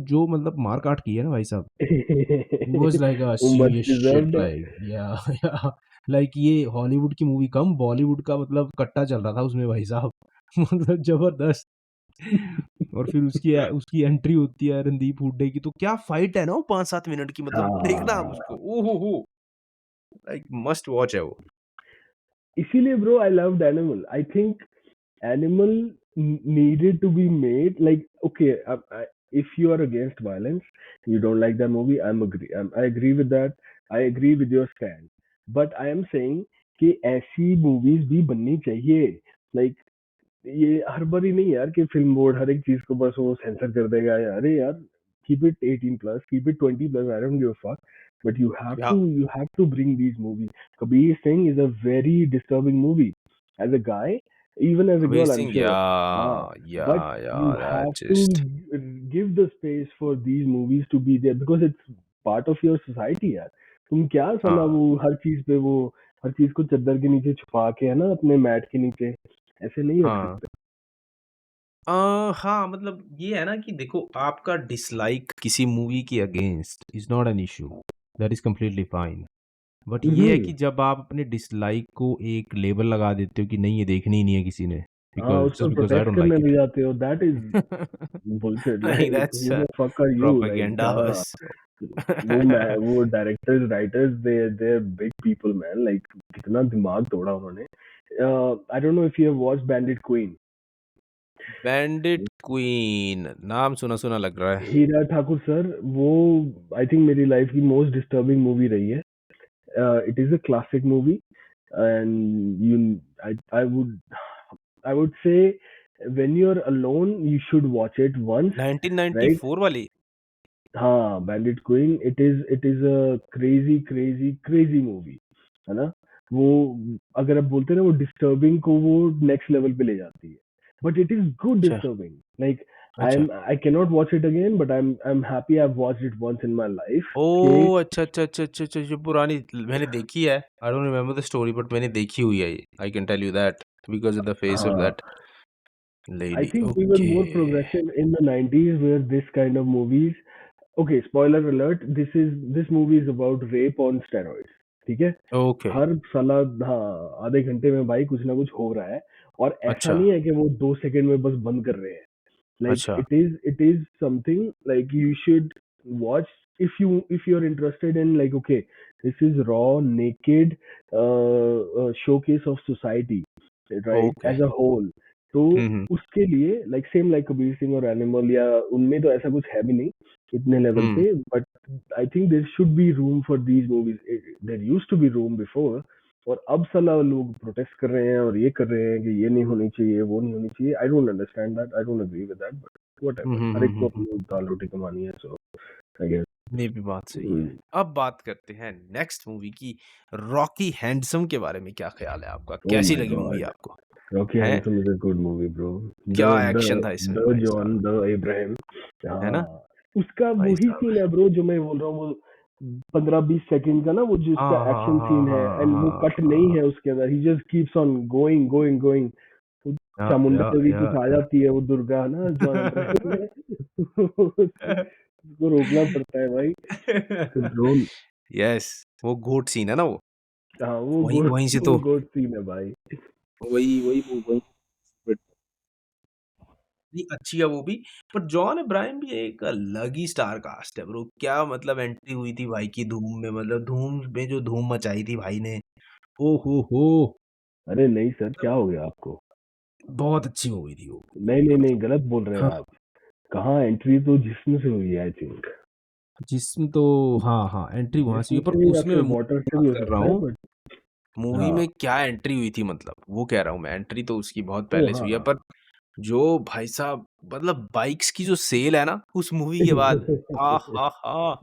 जो मतलब मार-काट की है ना भाई साहब, ही वाज़ लाइक अ वो मच सीरियस शिट डिज़र्व्ड है। लाइक या या लाइक ये हॉलीवुड की मूवी कम बॉलीवुड का मतलब कट्टा चल रहा था उसमें भाई साहब मतलब ज़बरदस्त। और फिर उसकी एंट्री होती है रणदीप हुड्डे की तो क्या फाइट है ना वो 5-7 मिनट की मतलब देखना आप उसको हाँ। ओ हो! लाइक मस्ट वॉच है वो। इसीलिए bro I loved animal. I think Animal needed to be made like okay. If you are against violence, you don't like that movie. I agree with that. I agree with your stand. But I am saying कि ऐसी movies भी बननी चाहिए. Like ये हर बारी नहीं यार कि फिल्म बोर्ड हर एक चीज को बस वो सेंसर कर देगा यार, अरे यार keep it 18 plus, keep it 20 plus, I don't give a fuck, but या you have to bring these movies. Kabir Singh is a very disturbing movie as a guy, even as a Kabir girl, I'm Singh sure. Ah, but you that have to just give the space for these movies to be there because it's part of your society यार। तुम क्या साला हाँ, वो हर चीज पे वो हर चीज को चादर के नीचे छुपा के है ना अपने मैट के नीचे ऐसे नहीं रख हाँ। सकते। हाँ, मतलब ये है ना कि देखो आपका डिसलाइक किसी मूवी के against is not an issue, that is completely fine. But ये है हम्म। कि जब आप अपने डिसलाइक को एक लेबल लगा देते हो कि नहीं ये देखनी ही नहीं है किसी ने, हाँ, बिकॉज़ उस जस्ट पर because I protest don't like करने भी इट। जाते हो, that is bullshit. Like like that's who the fuck are you, like propaganda क्या बस। वो directors writers they are big people man, like कितना दिमाग तोड़ा उन्होंने। I don't know if you have watched Bandit Queen. Bandit Queen नाम सुना-सुना लग रहा है। हीरा ठाकुर सर, वो आई थिंक मेरी लाइफ की मोस्ट डिस्टर्बिंग मूवी रही है। It is a classic movie and you I would I would say when you're alone, you should watch it once, right? 1994 वाली? हाँ, Bandit Queen. It is a crazy movie, है ना? वो अगर आप बोलते हैं ना वो डिस्टर्बिंग को वो नेक्स्ट लेवल पे ले जाती है। बट इट इज गुड अच्छा, डिस्टर्बिंग। लाइक अच्छा। I can not watch it again, but I am happy I watched it once in my life के। ओह! अच्छा, अच्छा, अच्छा, अच्छा, अच्छा, जो पुरानी मैंने देखी है। I don't remember the story but मैंने देखी हुई है ये। I can tell you that because of the face of हाँ, that I lady. think we were okay, more progressive in the 90s where this kind of movies. Okay, spoiler alert, this movie is about rape on steroids, ठीक है? Okay. हर साला हाँ, आधे घंटे में भाई कुछ ना कुछ हो रहा है और ऐसा अच्छा, नहीं है कि वो 2 सेकंड में बस बंद कर रहे हैं। Like अच्छा। it is something like you should watch if you're interested in like okay, this is raw, naked showcase of society, right? Okay. As a whole. तो हुँ, हुँ, उसके लिए like same like Kabir Singh और एनिमल या उनमें तो ऐसा कुछ है भी नहीं इतने लेवल हुँ, पे, but I think there should be room for these movies. There used to be room before, और अब साला लोग प्रोटेस्ट कर रहे हैं और ये कर रहे हैं कि ये नहीं होनी चाहिए वो नहीं होनी चाहिए। I don't understand that, I don't agree with that, but hmm, whatever, hmm, हर हुँ, एक को हुँ, हुँ। अपनी दाल रोटी कमानी है, सो आई गेस। ये भी बात सही है। अब बात करते हैं नेक्स्ट मूवी की, रॉकी हैंडसम के बारे में क्या ख़्याल है आपका? ओह कैसी माय लगी मूवी गॉड, आपको? रॉकी हैं? Handsome is a good movie bro. The क्या द एक्शन था इसमें द भाई साहब, जॉन द इब्राहिम। है ना? हाँ, उसका भाई वही साहब। सीन है ब्रो जो मैं बोल रहा हूँ, 15-20 सेकंड का ना, वो जिसका हाँ हाँ एक्शन हाँ सीन है, हाँ एंड वो हाँ कट नहीं हाँ है उसके अंदर, he just keeps on going going going. Chamunda Devi कुछ आ या जाती है, वो दुर्गा ना जॉन अब्राहम में। उसको रोकना पड़ता है भाई। ड्रोन। यस, वो गोट सीन है ना वो, हाँ वहीं वहीं से वो तो गोट सीन है भाई। वही वही वही नहीं, अच्छी है वो भी। पर जॉन अब्राहम भी एक अलग ही स्टार कास्ट है ब्रो। क्या मतलब एंट्री हुई थी भाई की धूम में, मतलब धूम में जो धूम मचाई थी भाई ने। ओ हो अरे नहीं सर, क्या मतलब हो गया आपको? बहुत अच्छी मूवी थी वो। नहीं नहीं नहीं, गलत बोल रहे हैं हाँ, आप। कहाँ एंट्री तो जिस्म से हुई है आई थिंक। जिसमें तो हाँ हाँ एंट्री वहां से जिस्म हुई है, पर से या उसमें फिर मूवी वाटर की से भी बात हो कर रहा सकता है, हूँ। बट मूवी हाँ। में क्या एंट्री हुई थी मतलब, वो कह रहा हूँ मैं। एंट्री तो उसकी बहुत ओ पहले से हाँ हुई है, हाँ। पर जो भाई साहब मतलब बाइक्स की जो सेल है ना उस मूवी के बाद, आ हा हा,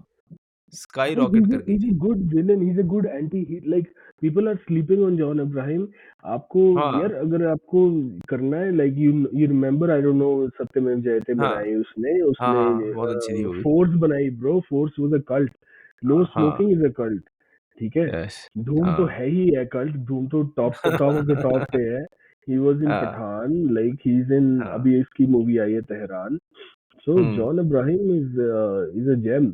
स्काई अरे रॉकेट कर गई he's थी। a good villain, he's a good anti, he, like people are sleeping on John Abraham। आपको हाँ यार, अगर आपको करना है, like you remember, I don't no, सत्यमेव जयते हाँ बनाई उसने हाँ उसने हाँ, बहुत अच्छी थी वो भी। फोर्स बनाई bro, Force was a cult. No हाँ, स्मोकिंग इज अ कल्ट। ठीक है। यस, धूम तो हाँ। है ही है कल्ट, धूम तो टॉप ऑफ द टॉप पे है। ही वाज इन हाँ, Pathaan, like he is in, हाँ, अभी इसकी मूवी आई है तेहरान। सो हुँ, John Abraham is a gem.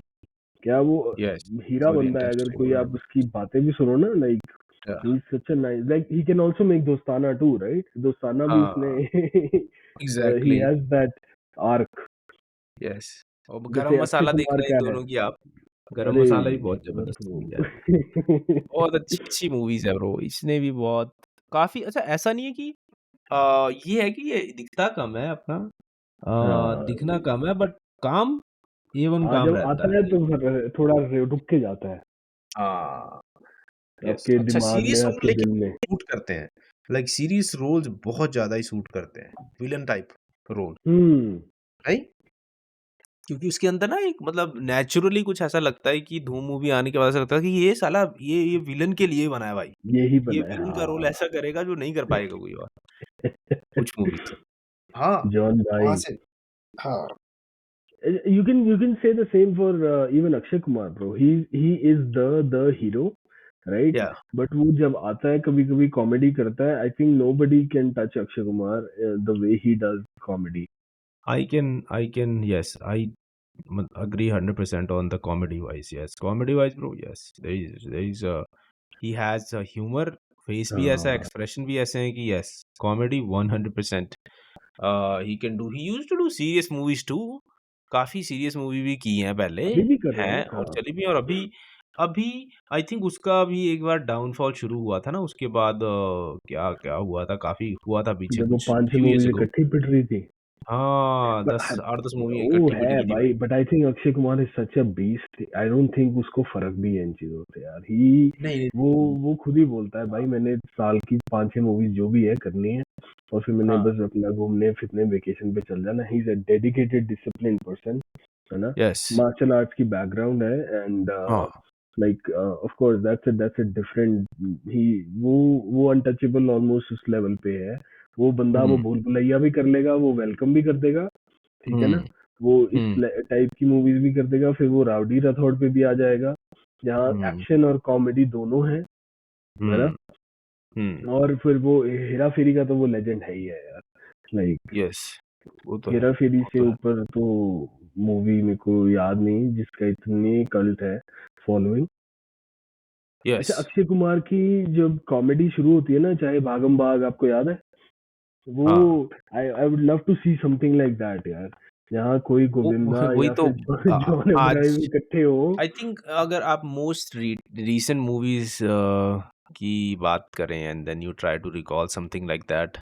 क्या वो यस, हीरा गुड बंदा है, अगर इंटरेस्टिंग कोई आप उसकी बातें भी सुनो ना, like yeah he is such a nice, like he can also make Dostana too, right? Dostana भी उसने हाँ, he exactly, has that arc. Yes. और गरम जैसे अक्षय मसाला कुमार देखना इन क्या है? दोनों की आप, गरम अरे मसाला भी बहुत वो ज़बरदस्त तो मूवी है। बहुत अच्छी-अच्छी मूवीज़ है ब्रो, इसने भी बहुत काफ़ी अच्छा। ऐसा नहीं है कि ये है कि ये दिखता कम है अपना, हाँ दिखना कम है, बट काम A1 हाँ, काम जब रहता आता है। है तो फिर थोड़ा रुक के जाता है हाँ, यस। आपके अच्छा, दिमाग में, सीरियस रोल आपके लेकिन दिल में। सूट करते हैं। लाइक सीरियस रोल्स बहुत ज़्यादा ही सूट करते हैं, विलेन टाइप रोल, हम्म। राइट? क्योंकि उसके अंदर ना एक मतलब नेचुरली कुछ ऐसा लगता है कि धूम मूवी आने के बाद ऐसा लगता है कि ये साला ये विलेन के लिए ही बना है भाई। यही ये बना है, विलेन का रोल हाँ। ऐसा करेगा जो नहीं कर पाएगा कोई और, कुछ मूवीज़। हाँ, जॉन वहाँ भाई। से हाँ, You can say the same for even Akshay Kumar, bro. He is the hero, right? या But वो जब आता है कभी कभी कॉमेडी करता है, I think nobody can touch Akshay Kumar the way he does comedy. I can yes, I agree 100% on the comedy wise, yes, comedy wise bro, yes, there is a he has a humor, face भी ऐसा, हाँ, expression भी ऐसे हैं कि yes, comedy 100%। he can do, he used to do serious movies too। काफी serious movie भी की हैं पहले, अभी भी कर रहा है हैं ना, और हाँ। चली भी हैं। और अभी अभी आई थिंक उसका भी एक बार डाउनफॉल शुरू हुआ था ना उसके बाद, क्या क्या हुआ था, काफी हुआ था पीछे जब वो कुछ 5-6 फ्यू इयर्स मूवीज अगो। इकट्ठी पिट रही थी। हाँ, But 10 8-10 मूवी वो इकट्ठी पिट है गई थी भाई, भाई। But I think Akshay Kumar is such a beast, I don't think उसको फर्क भी है इन चीजों से यार। ही नहीं नहीं वो नहीं, वो खुद ही बोलता है, भाई मैंने साल की 5-6 मूवीज जो भी है करनी है, और फिर मैंने हाँ, बस अपना घूमने फिरने वेकेशन पे चल जाना। He is a dedicated discipline person, है ना? यस, मार्शल आर्ट्स की बैकग्राउंड है, एंड हाँ, like of course that's a different. He वो अनटचेबल ऑलमोस्ट उस लेवल पे है। वो बंदा वो हुँ, भूल भुलैया भी कर लेगा, वो वेलकम भी कर देगा, ठीक है ना? हुँ, वो इस हुँ, टाइप की मूवीज भी कर देगा, फिर वो राउडी राठौड़ पे भी आ जाएगा, जहाँ हुँ, एक्शन और कॉमेडी दोनों है है ना? हुँ, हुँ, और फिर वो हेरा फेरी का तो वो लेजेंड है ही है यार। लाइक यस, वो तो है, हेरा फेरी वो से तो है। ऊपर तो मूवी मेरे को याद नहीं जिसका इतनी कल्ट है फॉलोइंग। यस, अच्छा, अक्षय कुमार की जब कॉमेडी शुरू होती है ना, चाहे भागम भाग, आपको याद है वो? हाँ, I would love to see something like that यार, जहाँ कोई वो गोविंदा वही या तो फिर जॉन आज अब्राहम इकट्ठे हो। आई थिंक अगर आप मोस्ट रीसेंट मूवीज़ की बात करें and then you try to recall something like that,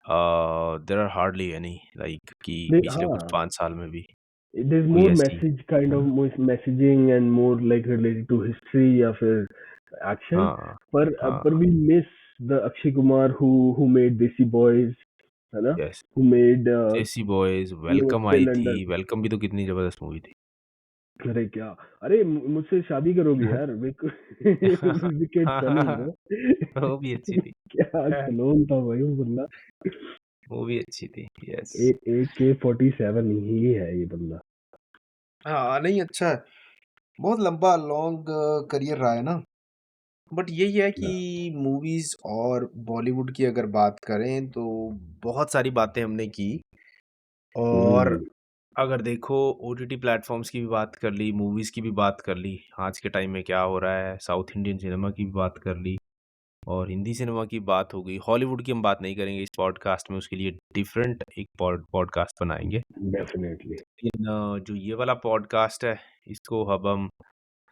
there are hardly any like कि पिछले कुछ हाँ, 5 साल में भी there's कोई more ऐसी, message, kind है of ना? more messaging and more like related to history या फिर action। हाँ, पर हाँ, we miss the Akshay Kumar who made Desi Boys, है ना? यस। Who made देसी बॉयज़, वेलकम नमस्ते आई थी, लंदन। वेलकम भी तो कितनी ज़बरदस्त मूवी थी। अरे क्या, अरे मुझसे शादी करोगे यार, विकेट सनी ब्रो। वो भी अच्छी थी। क्या कलोन था भाई वो बंदा। वो भी अच्छी थी, यस। AK-47 ही है ये बंदा। हाँ, नहीं अच्छा है। बहुत लंबा लॉन्ग करियर रहा है ना। बट यही है कि Yeah. मूवीज और बॉलीवुड की अगर बात करें तो बहुत सारी बातें हमने की। और Hmm. अगर देखो ओटीटी प्लेटफॉर्म्स की भी बात कर ली, मूवीज की भी बात कर ली, आज के टाइम में क्या हो रहा है, साउथ इंडियन सिनेमा की भी बात कर ली, और हिंदी सिनेमा की बात हो गई। हॉलीवुड की हम बात नहीं करेंगे इस पॉडकास्ट में, उसके लिए डिफरेंट एक पॉडकास्ट बनाएंगे। Definitely. लेकिन जो ये वाला पॉडकास्ट है, इसको अब हम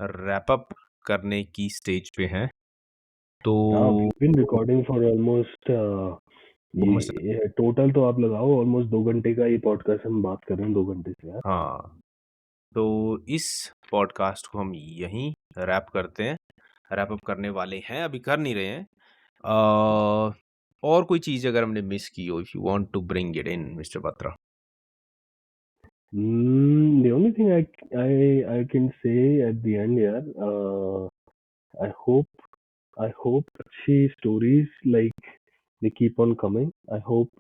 रैप अप करने की स्टेज पे हैं। तो We've been recording for almost almost- ये टोटल तो आप लगाओ ऑलमोस्ट 2 घंटे का ये पॉडकास्ट हम बात कर रहे हैं 2 घंटे से यार। हाँ, तो इस पॉडकास्ट को हम यहीं रैप करते हैं, रैप अप करने वाले हैं, अभी कर नहीं रहे हैं। और कोई चीज़ अगर हमने मिस की हो, if you want to bring it in mister Batra. The only thing I can say at the end यार, I hope I hope अच्छी stories like they keep on coming. I hope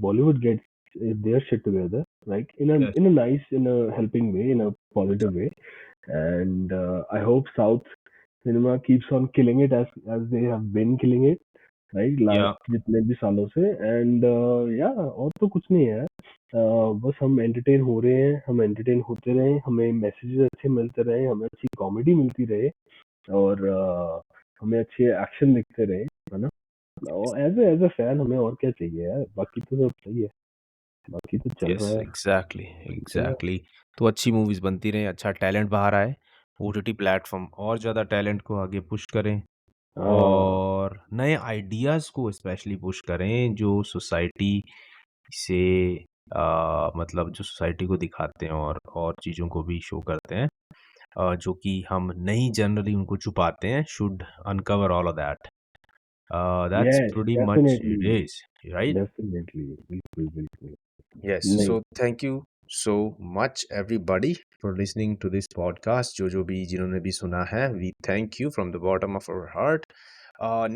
Bollywood gets their shit together, like Yes. in a nice, in a helping way, in a positive way, and I hope South cinema keeps on killing it as they have been killing it, right? या Last जितने भी सालों से, and yeah, और तो कुछ नहीं है। बस हम एंटरटेन हो रहे हैं, हम एंटरटेन होते रहें, हमें मैसेजेस अच्छे मिलते रहे, हमें अच्छी कॉमेडी मिलती रहे, और हमें अच्छे एक्शन दिखते रहे, है ना? और एज अ फैन हमें और क्या चाहिए यार, बाकी तो सब सही है, बाकी तो चल यस, रहा है, एग्जैक्टली है ना? एग्जैक्टली। तो अच्छी मूवीज बनती रहें, अच्छा टैलेंट बाहर आए, ओटीटी प्लेटफॉर्म और ज़्यादा टैलेंट को आगे पुश करें, हाँ, और नए आइडियाज़ को स्पेशली पुश करें जो सोसाइटी से मतलब जो सोसाइटी को दिखाते हैं, और चीज़ों को भी शो करते हैं, जो कि हम नहीं जनरली उनको छुपाते हैं, should uncover all of that. That's yes, pretty much definitely, it is, right? Definitely, बिल्कुल, बिल्कुल। Yes, नहीं, so thank you so much everybody for listening to this podcast. जो भी जिन्होंने भी सुना है, we thank you from the bottom of our heart.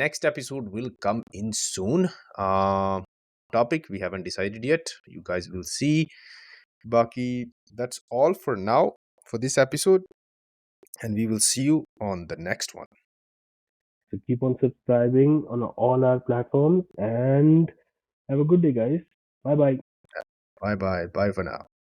Next episode will come in soon. Topic we haven't decided yet. You guys will see. Baki, that's all for now for this episode, and we will see you on the next one. so keep on subscribing on all our platforms and have a good day, guys. Bye bye. Bye bye. Bye for now.